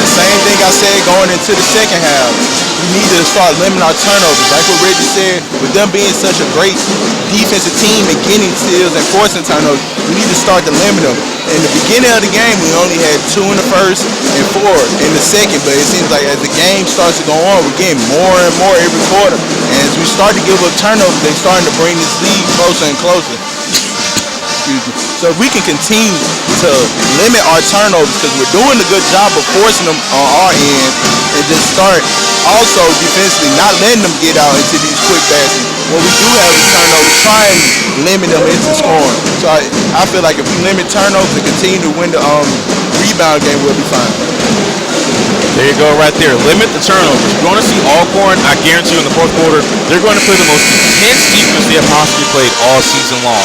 The same thing I said going into the second half. we need to start limiting our turnovers. Like what Reggie said, with them being such a great defensive team and getting steals and forcing turnovers, we need to start to limit them. In the beginning of the game, we only had 2 in the first and 4 in the second, but it seems like as the game starts to go on, we're getting more and more every quarter. And as we start to give up turnovers, they're starting to bring this lead closer and closer. So if we can continue to limit our turnovers, because we're doing a good job of forcing them on our end, and just start also defensively not letting them get out into these quick baskets. When we do have a turnover, try and limit them into scoring. So I feel like if we limit turnovers and continue to win the rebound game, we'll be fine. There you go right there. Limit the turnovers. You're going to see Alcorn, I guarantee you in the fourth quarter, they're going to play the most intense defense they have possibly played all season long.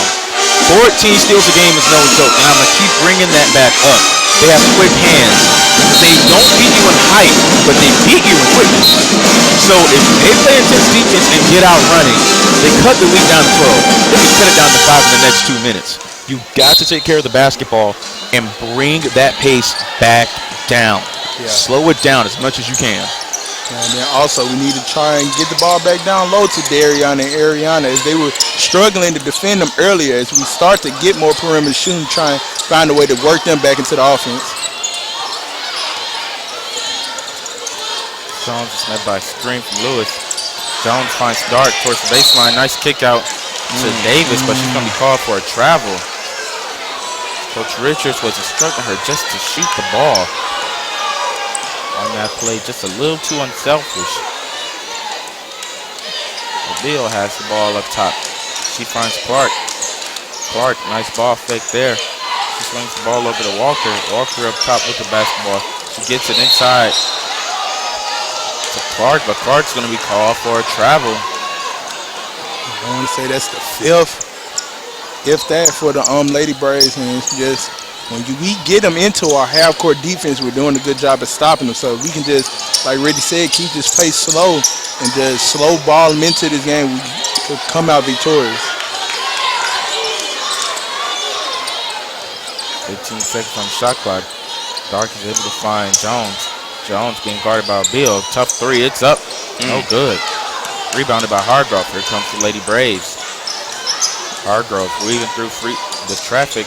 14 steals a game is no joke, and I'm going to keep bringing that back up. They have quick hands. They don't beat you in height, but they beat you in quickness. So if they play intense defense and get out running, they cut the lead down to 12. They can cut it down to 5 in the next 2 minutes. You've got to take care of the basketball and bring that pace back down. Yeah. Slow it down as much as you can. And then also we need to try and get the ball back down low to Dariana and Ariana, as they were struggling to defend them earlier. As we start to get more perimeter shooting, try and find a way to work them back into the offense. Jones is met by a screen from Lewis. Jones finds Dart towards the baseline. Nice kick out to Davis, but she's going to be called for a travel. Coach Richards was instructing her just to shoot the ball. On that play, just a little too unselfish. Bill has the ball up top. She finds Clark. Clark, nice ball fake there. She swings the ball over to Walker. Walker up top with the basketball. She gets it inside to Clark, but Clark's going to be called for a travel. I want to say that's the 5th, if that, for the Lady Braves, and it's just when we get them into our half-court defense, we're doing a good job of stopping them. So if we can just, like Reggie said, keep this pace slow and just slow ball them into this game, we could come out victorious. 15 seconds on the shot clock. Dark is able to find Jones. Jones being guarded by Bill. Tough 3. It's up. No good. Rebounded by Hargrove. Here comes the Lady Braves. Hargrove weaving through the traffic.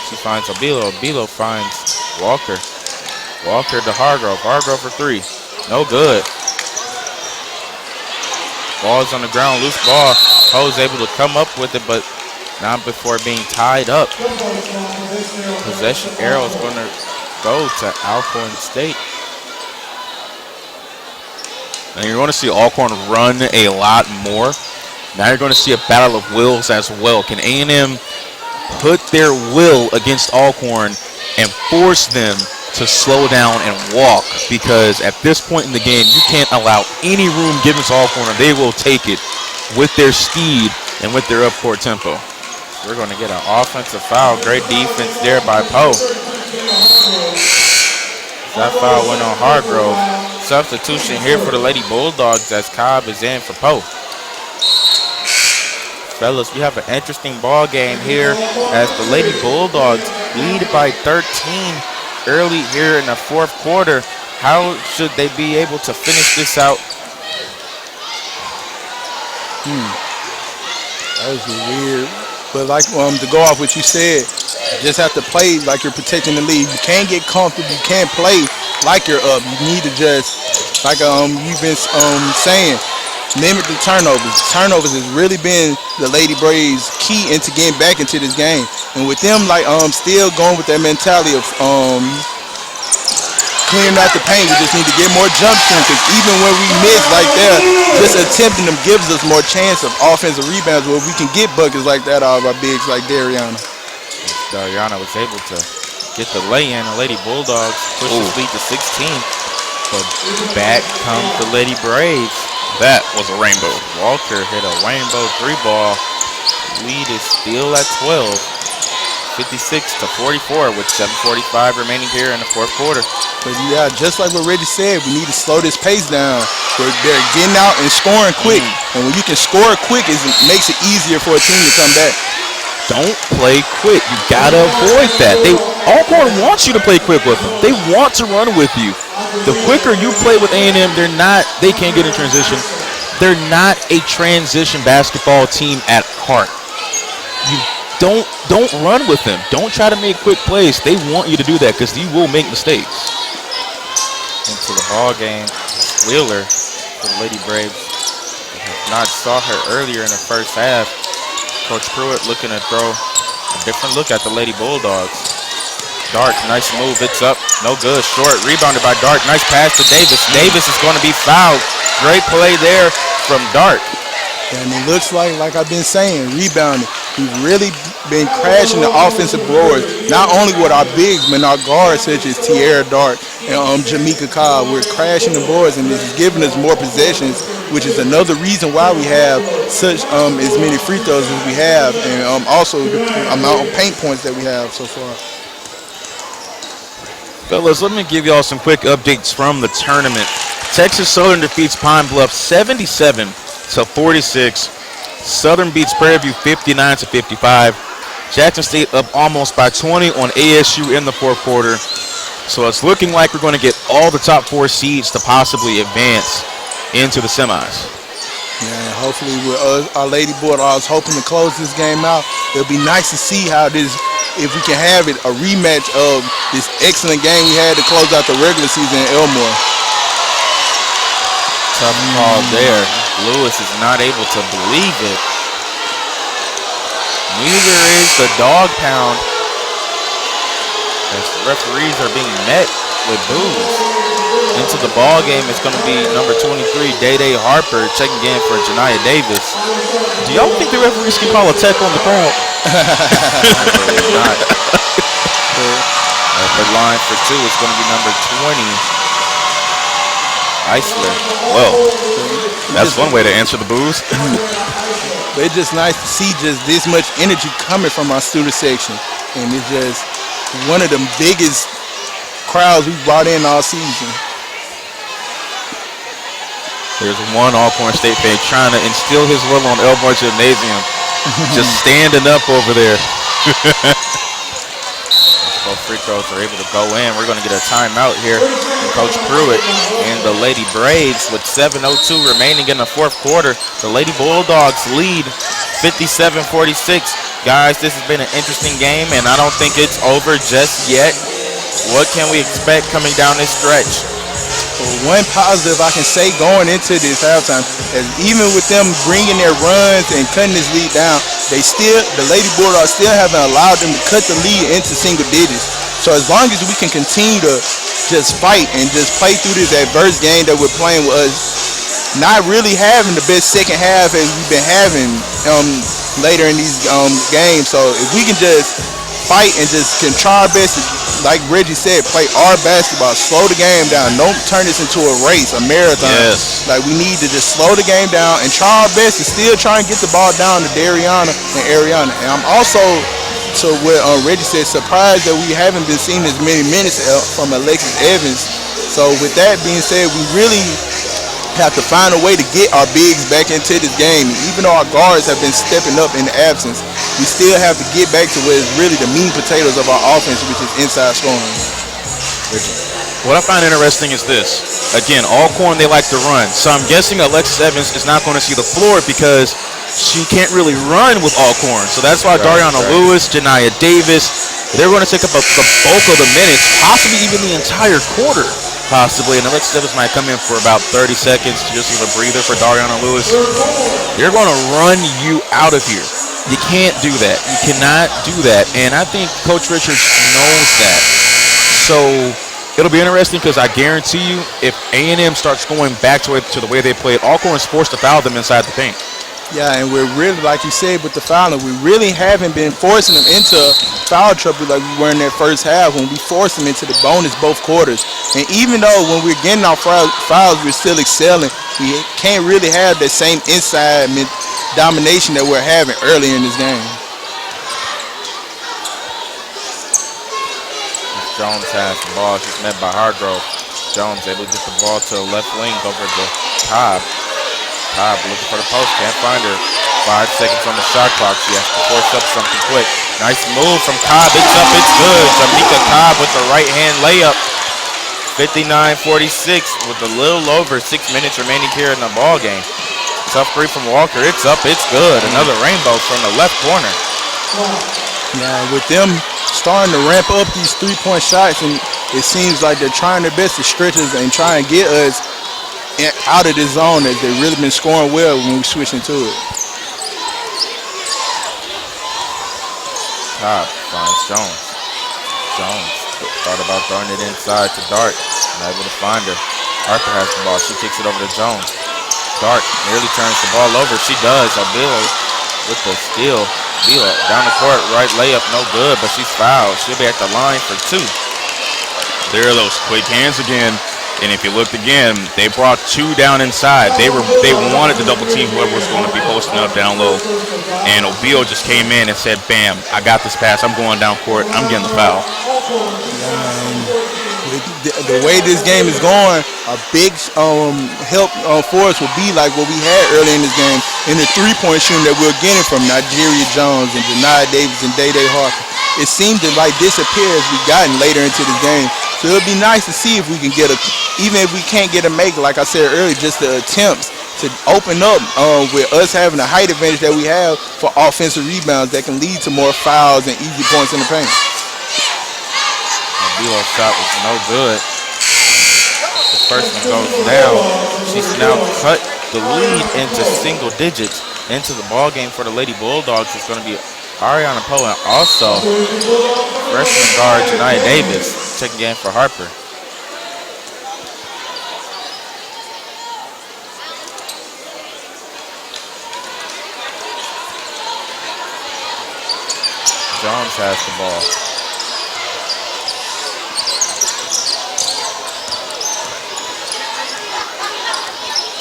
She finds Obilo. Obilo finds Walker. Walker to Hargrove. Hargrove for 3. No good. Ball's on the ground. Loose ball. Poe's able to come up with it, but not before being tied up. Possession arrow is going to go to Alcorn State. And you're going to see Alcorn run a lot more. Now you're going to see a battle of wills as well. Can A&M put their will against Alcorn and force them to slow down and walk? Because at this point in the game, you can't allow any room given to Alcorn, or they will take it with their speed and with their up-court tempo. We're going to get an offensive foul. Great defense there by Poe. That foul went on Hargrove. Substitution here for the Lady Bulldogs as Cobb is in for Poe. Fellas, we have an interesting ball game here as the Lady Bulldogs lead by 13 early here in the fourth quarter. How should they be able to finish this out? That was weird. But like to go off what you said, you just have to play like you're protecting the lead. You can't get comfortable. You can't play like you're up. You need to just, like you've been saying, limit the turnovers. Turnovers has really been the Lady Braves' key into getting back into this game. And with them still going with that mentality of clearing out the paint, we just need to get more jump shooting, because even when we miss like that, just attempting them gives us more chance of offensive rebounds where we can get buckets like that out of our bigs like Dariana. Dariana was able to get the lay-in. The Lady Bulldogs pushes lead to 16. But back comes the Lady Braves. That was a rainbow. Walker hit a rainbow 3-ball. Lead is still at 12. 56-44 with 7:45 remaining here in the fourth quarter. But yeah, just like what Reggie said, we need to slow this pace down. They're getting out and scoring quick. And when you can score quick, it makes it easier for a team to come back. don't play quick. You gotta avoid that. Alcorn wants you to play quick with them. They want to run with you. The quicker you play with A&M, they can't get in transition. They're not a transition basketball team at heart. You don't run with them. Don't try to make quick plays. They want you to do that because you will make mistakes. Into the ball game, Wheeler for the Lady Braves. We have not saw her earlier in the first half. Coach Pruitt looking to throw a different look at the Lady Bulldogs. Dark, nice move. It's up. No good. Short. Rebounded by Dark. Nice pass to Davis. Davis is going to be fouled. Great play there from Dark. And it looks like I've been saying, rebounding. We've really been crashing the offensive boards, not only with our bigs, but our guards such as Tierra Dark and Jamaica Cobb. We're crashing the boards, and it's giving us more possessions, which is another reason why we have such as many free throws as we have, and also the amount of paint points that we have so far. Fellas, let me give y'all some quick updates from the tournament. Texas Southern defeats Pine Bluff 77-46. Southern beats Prairie View 59-55. Jackson State up almost by 20 on ASU in the fourth quarter. So it's looking like we're going to get all the top 4 seeds to possibly advance into the semis. Yeah, hopefully with our Lady Bulldogs hoping to close this game out. It'll be nice to see how this, if we can have it, a rematch of this excellent game we had to close out the regular season in Elmore. Tough call there. Lewis is not able to believe it. Neither is the dog pound, as the referees are being met with boos. Into the ball game, it's going to be number 23, Day-Day Harper, checking in for Janiyah Davis. Do y'all think the referees can call a tech on the crowd? Not. The line for 2 is going to be number 20, Eisler. Well, that's one way to answer the boos. But it's just nice to see just this much energy coming from our student section. And it's just one of the biggest crowds we brought in all season. There's one Alcorn State fan trying to instill his will on Elmore Gymnasium. Just standing up over there. Both free throws are able to go in. We're going to get a timeout here from Coach Pruitt and the Lady Braves with 7:02 remaining in the fourth quarter. The Lady Bulldogs lead 57-46. Guys, this has been an interesting game, and I don't think it's over just yet. What can we expect coming down this stretch? One positive I can say going into this halftime is even with them bringing their runs and cutting this lead down, the Lady Bulldogs still haven't allowed them to cut the lead into single digits. So as long as we can continue to just fight and just play through this adverse game that we're playing with us, not really having the best second half as we've been having later in these games. So if we can just fight and just can try our best to, like Reggie said, play our basketball, slow the game down. Don't turn this into a race, a marathon. Yes. Like we need to just slow the game down and try our best to still try and get the ball down to Dariana and Ariana. And I'm also, to what Reggie said, surprised that we haven't been seeing as many minutes from Alexis Evans. So with that being said, we really have to find a way to get our bigs back into this game. Even though our guards have been stepping up in the absence, we still have to get back to what is really the meat and potatoes of our offense, which is inside scoring. What I find interesting is this. Again, Alcorn, they like to run. So I'm guessing Alexis Evans is not going to see the floor because she can't really run with Alcorn. So that's why Dariana Lewis, Janiyah Davis, they're going to take up the bulk of the minutes, possibly even the entire quarter. Possibly, and Alexis Evans might come in for about 30 seconds to just give a breather for Dariana Lewis. They're going to run you out of here. You can't do that. You cannot do that, and I think Coach Richards knows that. So it'll be interesting because I guarantee you, if A&M starts going back to the way they played, Alcorn is forced to foul them inside the paint. Yeah, and we're really, like you said, with the fouling, we really haven't been forcing them into foul trouble like we were in that first half when we forced them into the bonus both quarters. And even though when we're getting our fouls, we're still excelling, we can't really have that same inside domination that we're having earlier in this game. Jones has the ball. She's met by Hargrove. Jones able to get the ball to the left wing over to Cobb. Cobb looking for the post, can't find her. 5 seconds on the shot clock. She has to force up something quick. Nice move from Cobb. It's up, it's good. Jamaica Cobb with the right hand layup. 59-46 with a little over 6 minutes remaining here in the ball game. Tough three from Walker. It's up, it's good. Another rainbow from the left corner. Now, with them starting to ramp up these three-point shots, and it seems like they're trying their best to stretch us and try and get us out of this zone as they've really been scoring well when we switch into it. Cobb finds Jones. Jones thought about throwing it inside to Dart. Not able to find her. Harper has the ball. She kicks it over to Jones. Dart nearly turns the ball over. She does. Abilo with the steal. Abilo down the court, right layup, no good, but she's fouled. She'll be at the line for 2. There are those quick hands again. And if you looked again, they brought 2 down inside. They wanted to double team whoever was going to be posting up down low. And Obio just came in and said, bam, I got this pass. I'm going down court. I'm getting the foul. The way this game is going, a big help for us would be like what we had early in this game in the three-point shooting that we're getting from Nigeria Jones and Janiyah Davis and Day Harper. It seemed to like disappear as we gotten later into the game. So it would be nice to see if we can get even if we can't get a make, like I said earlier, just the attempts to open up with us having the height advantage that we have for offensive rebounds that can lead to more fouls and easy points in the paint. Abilo shot was no good. The first one goes down. She's now cut the lead into single digits into the ball game for the Lady Bulldogs. It's going to be Ariana Poe and also freshman guard Janiyah Davis checking in for Harper. Jones has the ball.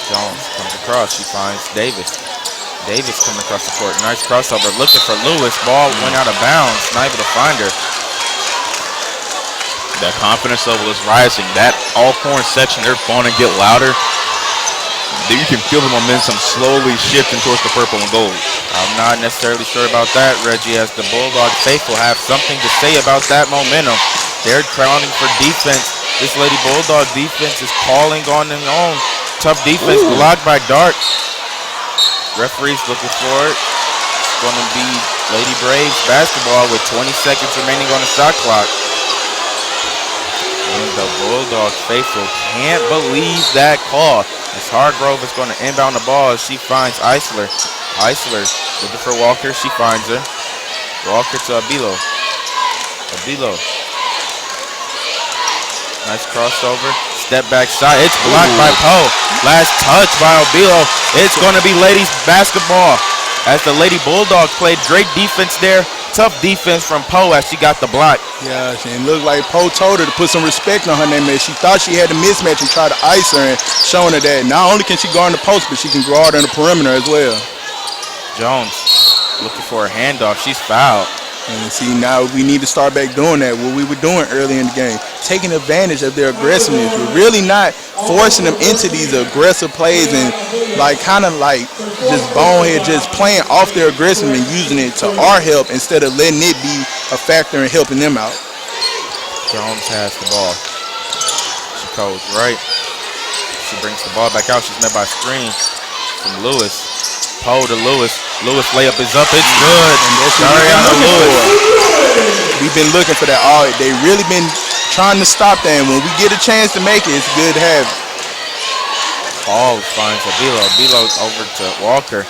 Jones comes across. She finds Davis. Davis coming across the court. Nice crossover. Looking for Lewis. Ball went out of bounds. Not able to find her. That confidence level is rising. That Alcorn section, they're going to get louder. You can feel the momentum slowly shifting towards the purple and gold. I'm not necessarily sure about that, Reggie, as the Bulldog faithful have something to say about that momentum. They're crowning for defense. This Lady Bulldog defense is calling on their own. Tough defense, blocked by Dart. Referee's looking for it. It's going to be Lady Braves basketball with 20 seconds remaining on the shot clock. And the Bulldog faithful can't believe that call. As Hargrove is going to inbound the ball as she finds Eisler. Eisler looking for Walker. She finds her. Walker to Abilo. Abilo. Nice crossover. Step back shot. It's blocked by Poe. Last touch by Abilo. It's going to be ladies basketball as the Lady Bulldogs played great defense there. Tough defense from Poe as she got the block. Yeah, and it looked like Poe told her to put some respect on her name. She thought she had a mismatch and tried to ice her and showing her that not only can she guard the post, but she can guard on the perimeter as well. Jones looking for a handoff. She's fouled. And see, now we need to start back doing that, what we were doing early in the game, taking advantage of their aggressiveness. We're really not forcing them into these aggressive plays and kind of just bonehead, just playing off their aggressiveness and using it to our help instead of letting it be a factor in helping them out. Jones has the ball. She goes right. She brings the ball back out. She's met by a screen from Lewis. Poe to Lewis. Lewis layup is up. It's good. Ariana Lewis. We've been looking for that all. They really been trying to stop that. And when we get a chance to make it, it's good to have it. Paul finds Abilo. Abilo over to Walker.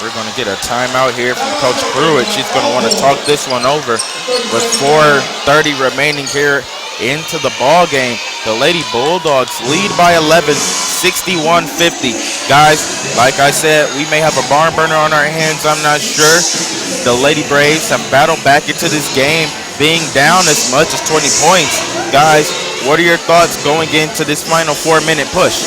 We're going to get a timeout here from Coach Pruitt. She's going to want to talk this one over with 4:30 remaining here into the ball game. The Lady Bulldogs lead by 11, 61-50. Guys, like I said, we may have a barn burner on our hands. I'm not sure. The Lady Braves have battled back into this game, being down as much as 20 points. Guys, what are your thoughts going into this final 4-minute push?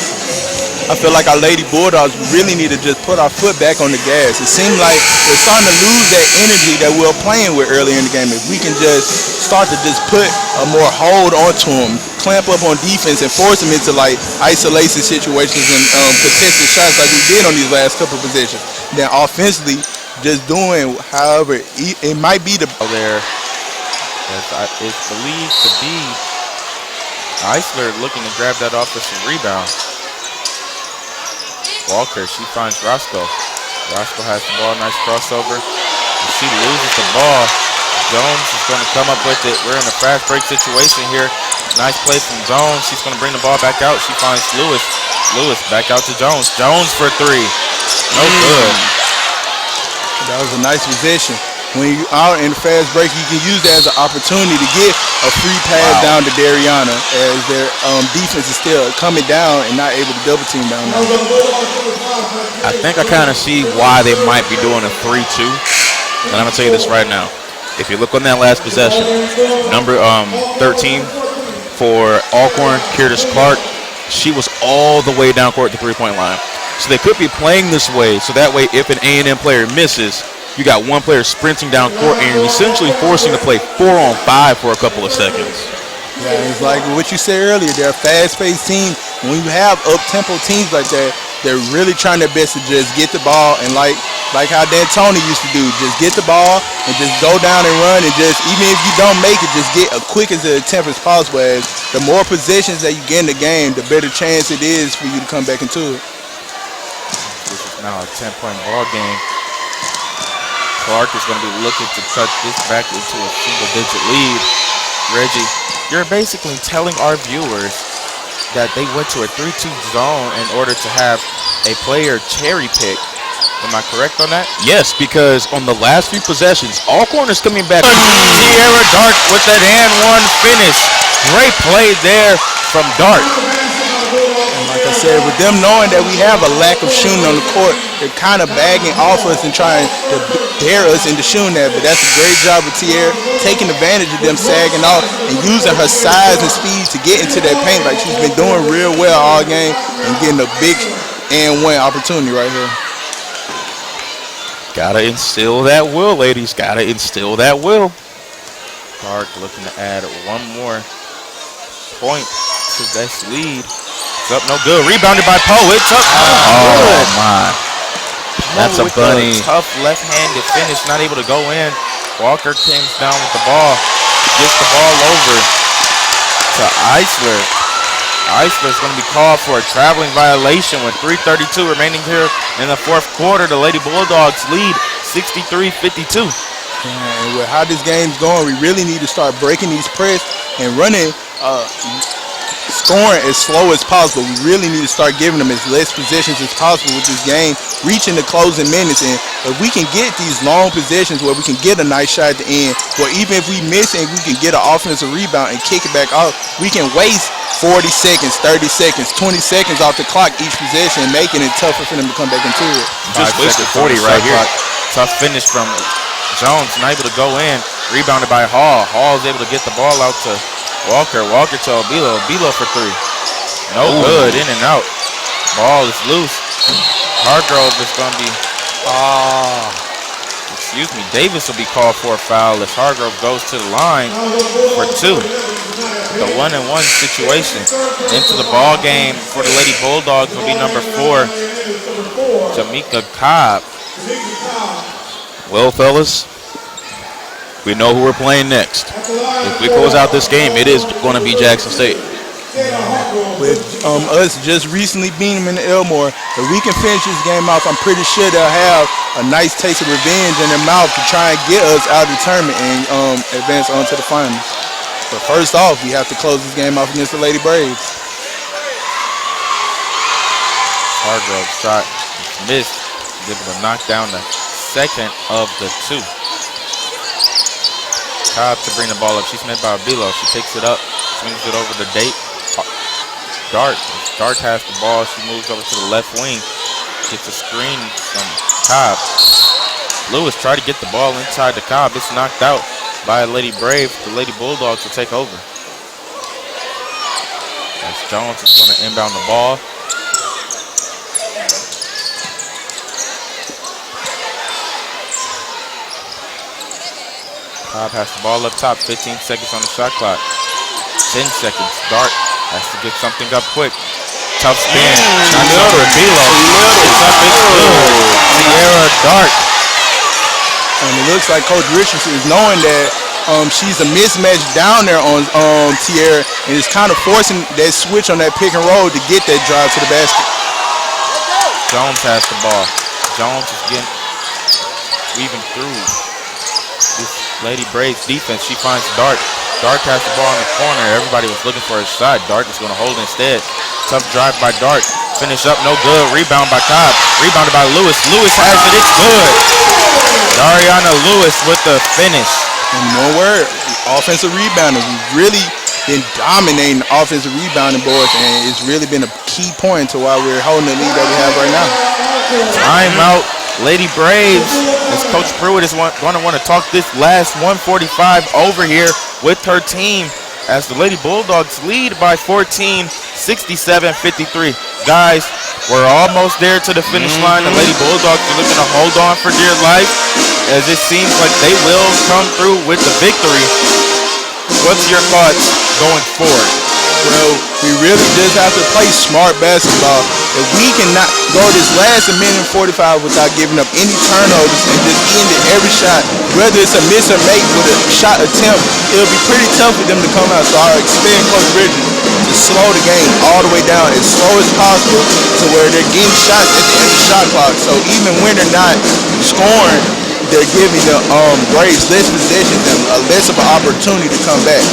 I feel like our Lady Bulldogs really need to just put our foot back on the gas. It seemed like we're starting to lose that energy that we were playing with earlier in the game. If we can just start to just put a more hold onto them, clamp up on defense and force them into like isolation situations and contested shots like we did on these last couple of positions. Then offensively, just doing however it might be the There, it's believed to be Eisler looking to grab that offensive rebound. Walker, she finds Roscoe. Roscoe has the ball, nice crossover. She loses the ball. Jones is going to come up with it. We're in a fast break situation here. Nice play from Jones. She's going to bring the ball back out. She finds Lewis. Lewis back out to Jones. Jones for three. No good. That was a nice possession. When you are in the fast break, you can use that as an opportunity to get a free pass down to Dariana as their defense is still coming down and not able to double team down there. I think I kind of see why they might be doing a 3-2. And I'm going to tell you this right now. If you look on that last possession, number 13 for Alcorn, Curtis Clark, she was all the way down court at the three-point line. So they could be playing this way, so that way if an A&M player misses, you got one player sprinting down court and you're essentially forcing to play 4-on-5 for a couple of seconds. Yeah, it's like what you said earlier. They're a fast-paced team. When you have up-tempo teams like that, they're really trying their best to just get the ball and like how D'Antoni used to do, just get the ball and just go down and run and just, even if you don't make it, just get as quick as the attempt as possible. As the more possessions that you get in the game, the better chance it is for you to come back into it. This is now a 10-point ball game. Clark is going to be looking to cut this back into a single-digit lead. Reggie, you're basically telling our viewers that they went to a 3-2 zone in order to have a player cherry pick. Am I correct on that? Yes, because on the last few possessions, Alcorn is coming back. Sierra Dart with that and one finish. Great play there from Dart. And like I said, with them knowing that we have a lack of shooting on the court, they're kind of bagging off us and trying to dare us into shooting that. But that's a great job with Tierra, taking advantage of them sagging off and using her size and speed to get into that paint like she's been doing real well all game and getting a big and one opportunity right here. Gotta instill that will, ladies. Gotta instill that will. Clark looking to add one more point to this lead. It's up, no good. Rebounded by Poe. It's up. Oh my. That's a bunny. Tough left-handed finish, not able to go in. Walker comes down with the ball, gets the ball over to Eisler. Eisler's going to be called for a traveling violation with 3:32 remaining here in the fourth quarter. The Lady Bulldogs lead 63-52. And with how this game's going, we really need to start breaking these press and running, scoring as slow as possible. We really need to start giving them as less possessions as possible with this game, reaching the closing minutes. And if we can get these long possessions where we can get a nice shot at the end, or even if we miss and we can get an offensive rebound and kick it back off, we can waste 40 seconds, 30 seconds, 20 seconds off the clock each possession, making it tougher for them to come back into it. Just wasted 40 right here. Tough finish from Jones, not able to go in. Rebounded by Hall. Hall is able to get the ball out to Walker. Walker to Obilo. Obilo for three. No good. In and out. Ball is loose. Hargrove is going to be... excuse me. Davis will be called for a foul as Hargrove goes to the line for two. The 1-and-1 situation. Into the ball game for the Lady Bulldogs will be number 4, Jamaica Cobb. Well, fellas, we know who we're playing next. If we close out this game, it is going to be Jackson State. With us just recently beating them in the Elmore, if we can finish this game off, I'm pretty sure they'll have a nice taste of revenge in their mouth to try and get us out of the tournament and advance on to the finals. But first off, we have to close this game off against the Lady Braves. Hargrove shot missed. Able to knock down the second of the two. Cobb to bring the ball up. She's met by Obilo. She picks it up, swings it over to Dart. Dart has the ball. She moves over to the left wing. Gets a screen from Cobb. Lewis tried to get the ball inside the Cobb. It's knocked out by Lady Brave. The Lady Bulldogs will take over. As Jones is going to inbound the ball. Has the ball up top, 15 seconds on the shot clock. 10 seconds. Dart has to get something up quick. Tough spin. Not over Bilo. It's up, it's good. Sierra Dart. And it looks like Coach Richardson is knowing that she's a mismatch down there on Tierra, and is kind of forcing that switch on that pick and roll to get that drive to the basket. Jones has the ball. Jones is getting weaving through this Lady Braves defense. She finds Dart. Dart has the ball in the corner. Everybody was looking for a shot. Dart is going to hold instead. Tough drive by Dart. Finish up, no good. Rebound by Cobb. Rebounded by Lewis. Lewis has it. It's good. Dariana Lewis with the finish. And one word, offensive rebounding. We've really been dominating the offensive rebounding boards, and it's really been a key point to why we're holding the lead that we have right now. Timeout, Lady Braves, as Coach Pruitt is going to want to talk this last 145 over here with her team as the Lady Bulldogs lead by 14, 67-53. Guys, we're almost there to the finish line. The Lady Bulldogs are looking to hold on for dear life, as it seems like they will come through with the victory. What's your thoughts going forward? Well, we really just have to play smart basketball. If we cannot go this last minute and 45 without giving up any turnovers and just ending every shot, whether it's a miss or make with a shot attempt, it'll be pretty tough for them to come out. So I expect Coach Richards to slow the game all the way down as slow as possible to where they're getting shots at the end of the shot clock. So even when they're not scoring, they're giving the Braves less possessions and less of an opportunity to come back.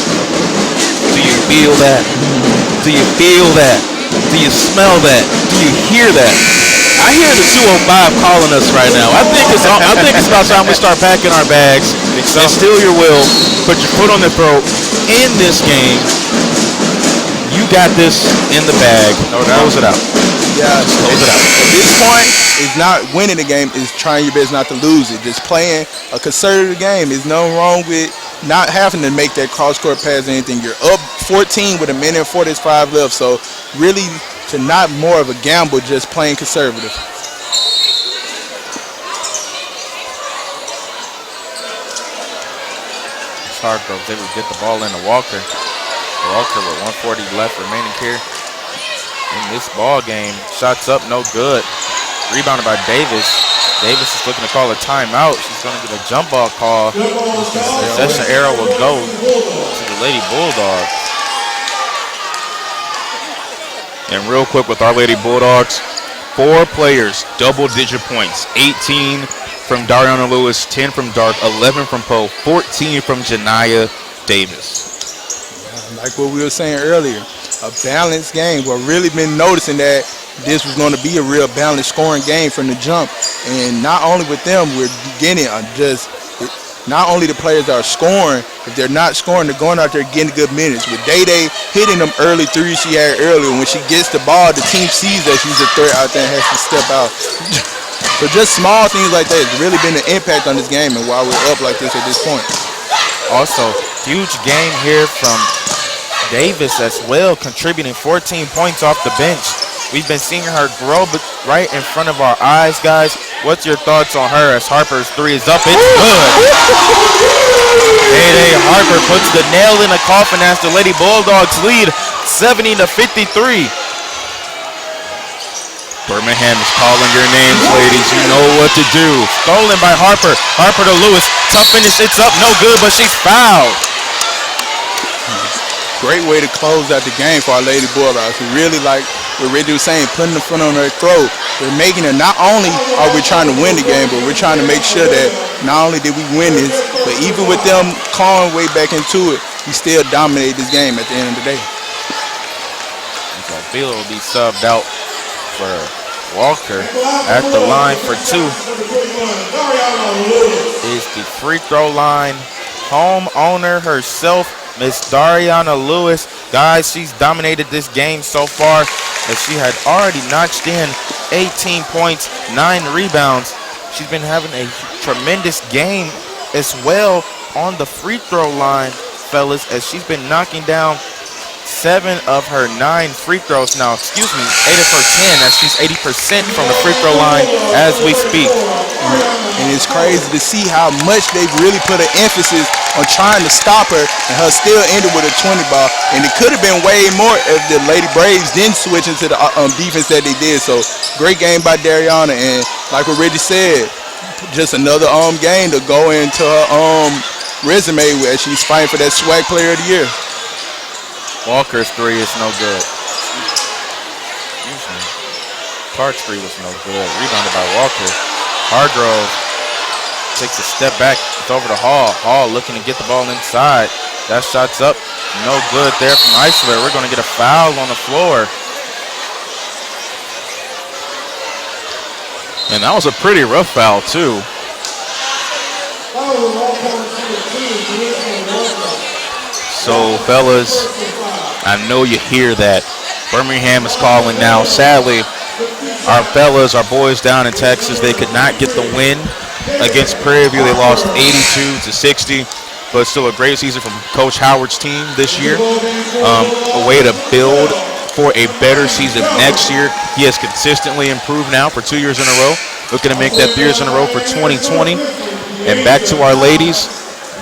Do you feel that? Do you feel that? Do you smell that? Do you hear that? I hear the 205 calling us right now. I think it's about time we start packing our bags and steal your will, put your foot on the throat in this game. You got this in the bag. Close it out. Yeah, close it out. At this point, it's not winning the game, it's trying your best not to lose it. Just playing a conservative game. There's nothing wrong with not having to make that cross-court pass or anything. You're up 14 with a minute and 45 left, so really to not more of a gamble, just playing conservative. Hargrove, they would get the ball into Walker. Walker with 140 left remaining here in this ball game. Shots up, no good. Rebounded by Davis. Davis is looking to call a timeout. She's going to get a jump ball call. Possession arrow will go to the Lady Bulldogs. And real quick with our Lady Bulldogs, 4 players, double-digit points. 18 from Dariana Lewis, 10 from Dart, 11 from Poe, 14 from Janiyah Davis. Like what we were saying earlier, a balanced game. We've really been noticing that this was going to be a real balanced scoring game from the jump. And not only with them, we're getting not only the players that are scoring, if they're not scoring, they're going out there getting good minutes. With Day-Day hitting them early threes she had earlier, when she gets the ball, the team sees that she's a threat out there and has to step out. So just small things like that has really been an impact on this game and why we're up like this at this point. Also, huge game here from Davis as well, contributing 14 points off the bench. We've been seeing her grow right in front of our eyes, guys. What's your thoughts on her as Harper's 3 is up? It's good. Day-Day Harper puts the nail in the coffin as the Lady Bulldogs lead 70-53. Birmingham is calling your names, ladies. You know what to do. Stolen by Harper. Harper to Lewis. Tough finish. It's up. No good, but she's fouled. Great way to close out the game for our Lady Bulldogs. We really, like what Reggie was saying, putting the foot on their throat. We're making it, not only are we trying to win the game, but we're trying to make sure that not only did we win this, but even with them calling way back into it, we still dominate this game at the end of the day. So Phil will be subbed out for Walker. At the line for 2 is the free throw line homeowner herself, Miss Dariana Lewis. Guys, she's dominated this game so far as she had already notched in 18 points, 9 rebounds. She's been having a tremendous game as well on the free throw line, fellas, as she's been knocking down 7 of her 9 free throws now. 8 of her 10, as she's 80% from the free throw line as we speak. And it's crazy to see how much they've really put an emphasis on trying to stop her, and her still ended with a 20 ball. And it could have been way more if the Lady Braves didn't switch into the defense that they did. So great game by Dariana, and like what Reggie said, just another game to go into her resume where she's fighting for that SWAC Player of the Year. Walker's three is no good. Clark's three was no good. Rebounded by Walker. Hargrove takes a step back. It's over to Hall. Hall looking to get the ball inside. That shot's up. No good there from Eisler. We're going to get a foul on the floor. And that was a pretty rough foul, too. So, fellas, I know you hear that. Birmingham is calling now. Sadly, our fellas, our boys down in Texas, they could not get the win against Prairie View. They lost 82-60, but still a great season from Coach Howard's team this year. A way to build for a better season next year. He has consistently improved now for 2 years in a row. Looking to make that 3 years in a row for 2020. And back to our ladies.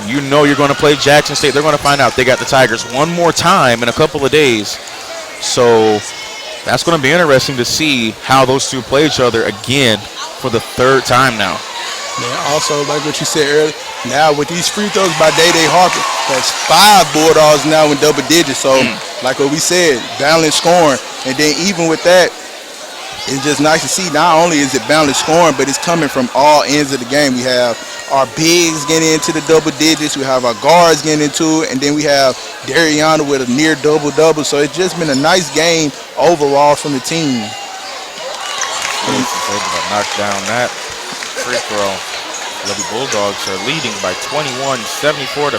You know you're going to play Jackson State. They're going to find out they got the Tigers one more time in a couple of days. So that's going to be interesting to see how those two play each other again for the third time now. Yeah, also, like what you said earlier, now with these free throws by Day-Day Harper, that's 5 Bulldogs now in double digits. So, like what we said, balanced scoring. And then even with that, it's just nice to see not only is it balanced scoring, but it's coming from all ends of the game. We have our bigs getting into the double digits. We have our guards getting into it. And then we have Dariana with a near double-double. So it's just been a nice game overall from the team. Able to knock down that free throw. Lady Bulldogs are leading by 21, 74-53,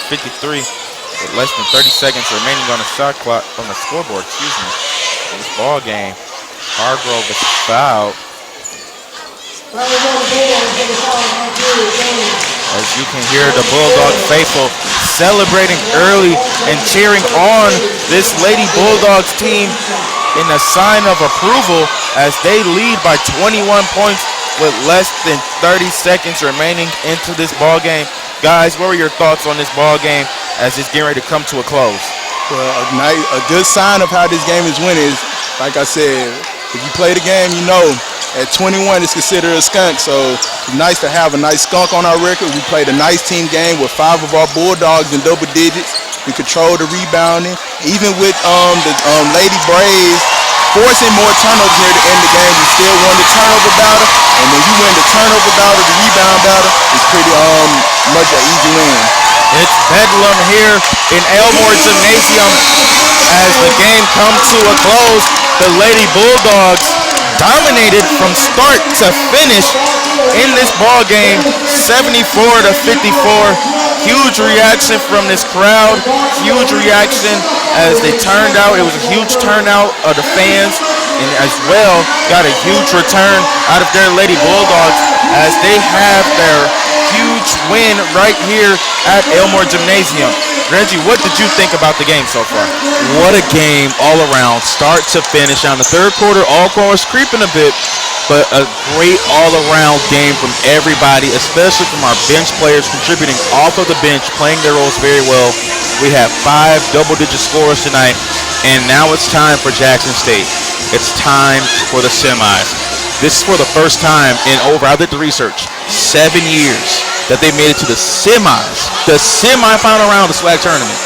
with less than 30 seconds remaining on the shot clock, on the scoreboard, in this ball game. Hargrove is fouled. As you can hear the Bulldog faithful celebrating early and cheering on this Lady Bulldogs team in a sign of approval as they lead by 21 points with less than 30 seconds remaining into this ball game. Guys, what were your thoughts on this ball game as it's getting ready to come to a close? Well, a good sign of how this game is winning is, like I said, if you play the game, you know, at 21 it's considered a skunk. So it's nice to have a nice skunk on our record. We played a nice team game with 5 of our Bulldogs in double digits. We controlled the rebounding. Even with the Lady Braves forcing more turnovers near the end of the game, we still won the turnover battle. And when you win the turnover battle, the rebound battle, it's pretty much an easy win. It's bedlam here in Elmore Gymnasium as the game comes to a close. The Lady Bulldogs dominated from start to finish in this ball game, 74-54. Huge reaction from this crowd. Huge reaction as they turned out. It was a huge turnout of the fans, and as well got a huge return out of their Lady Bulldogs as they have their huge win right here at Elmore Gymnasium. Reggie, what did you think about the game so far? What a game all around, start to finish. Now in the third quarter, Alcorn was creeping a bit, but a great all-around game from everybody, especially from our bench players contributing off of the bench, playing their roles very well. We have 5 double-digit scorers tonight, and now it's time for Jackson State. It's time for the semis. This is for the first time in over, I did the research, 7 years that they made it to the semis, the semifinal round of the SWAC tournament.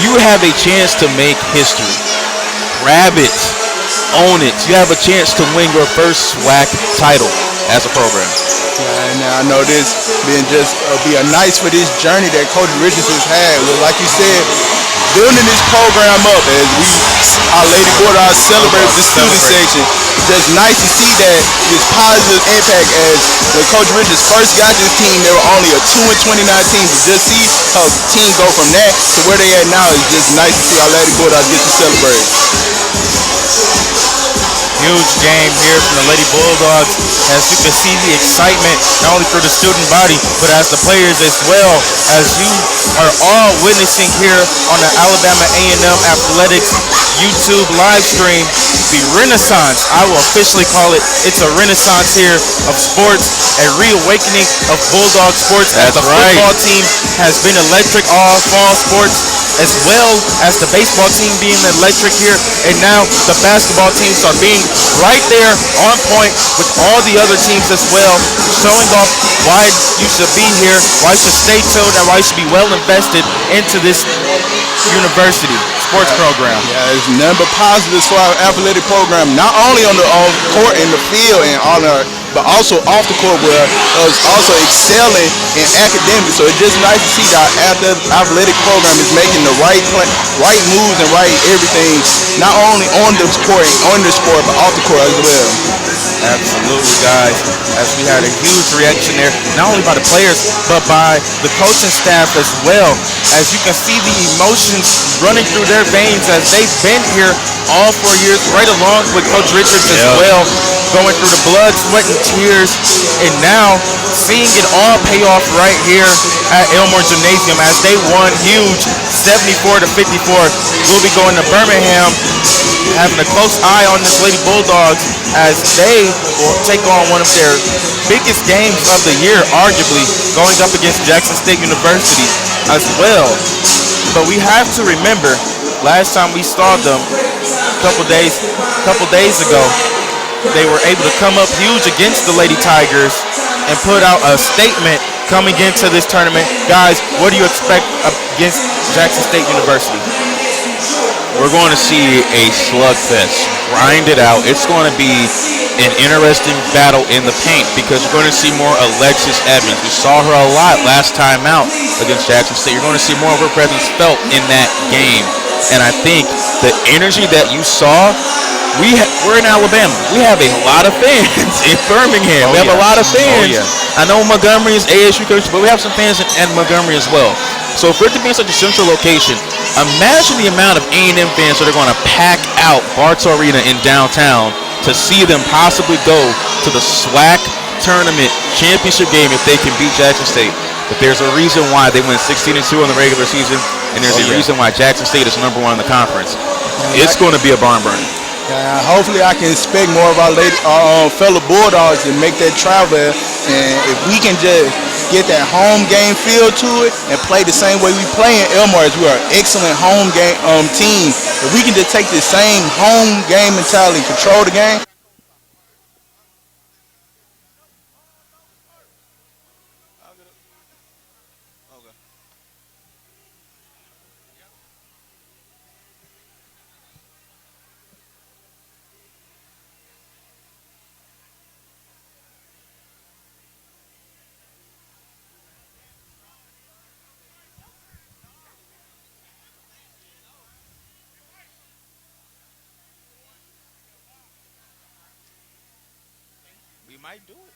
You have a chance to make history. Grab it. Own it. You have a chance to win your first SWAC title as a program. And I know this been just be a nice for this journey that Coach Richardson's had. Well, like you said, building this program up as our Lady Bulldogs celebrate the student section. It's just nice to see that this positive impact as when Coach Richards first got this team, they were only a 2-29 team. To just see how the team go from that to where they at now is just nice to see our Lady Bulldogs get to celebrate. Huge game here from the Lady Bulldogs. As you can see the excitement, not only for the student body, but as the players as well, as you are all witnessing here on the Alabama A&M Athletics YouTube live stream, the renaissance, I will officially call it, it's a renaissance here of sports, a reawakening of Bulldog sports, as That's the right. football team has been electric all fall sports, as well as the baseball team being electric here, and now the basketball teams are being right there on point with all the other teams as well, showing off why you should be here, why you should stay tuned, and why you should be well invested into this university sports program. Yeah, it's nothing but positives for our athletic program, not only on the court in the field and on our, but also off the court where us also excelling in academics. So it's just nice to see that our athletic program is making the right moves and right everything, not only on the court, but off the court as well. Absolutely, guys. As we had a huge reaction there, not only by the players, but by the coaching staff as well. As you can see the emotions running through their veins as they've been here all 4 years, right along with Coach Richards as well, going through the blood, sweat, and tears, and now seeing it all pay off right here at Elmore Gymnasium as they won huge 74-54. We'll be going to Birmingham, having a close eye on this Lady Bulldogs as they will take on one of their biggest games of the year, arguably, going up against Jackson State University as well. But we have to remember, last time we saw them a couple days ago, they were able to come up huge against the Lady Tigers and put out a statement coming into this tournament. Guys, what do you expect against Jackson State University? We're going to see a slugfest. Grind it out. It's going to be an interesting battle in the paint because you're going to see more Alexis Evans. We saw her a lot last time out against Jackson State. You're going to see more of her presence felt in that game. And I think the energy that you saw, we're in Alabama. We have a lot of fans in Birmingham. We have a lot of fans. I know Montgomery is ASU coach, but we have some fans in Montgomery as well. So for it to be in such a central location, imagine the amount of A&M fans that are going to pack out Bartow Arena in downtown to see them possibly go to the SWAC tournament championship game if they can beat Jackson State. But there's a reason why they went 16-2 in the regular season, and there's a reason why Jackson State is #1 in the conference. It's going to be a barn burner. Hopefully I can expect more of our fellow Bulldogs to make that travel, and if we can just get that home game feel to it and play the same way we play in Elmore, as we are an excellent home game team. If we can just take the same home game mentality, control the game. We might do it.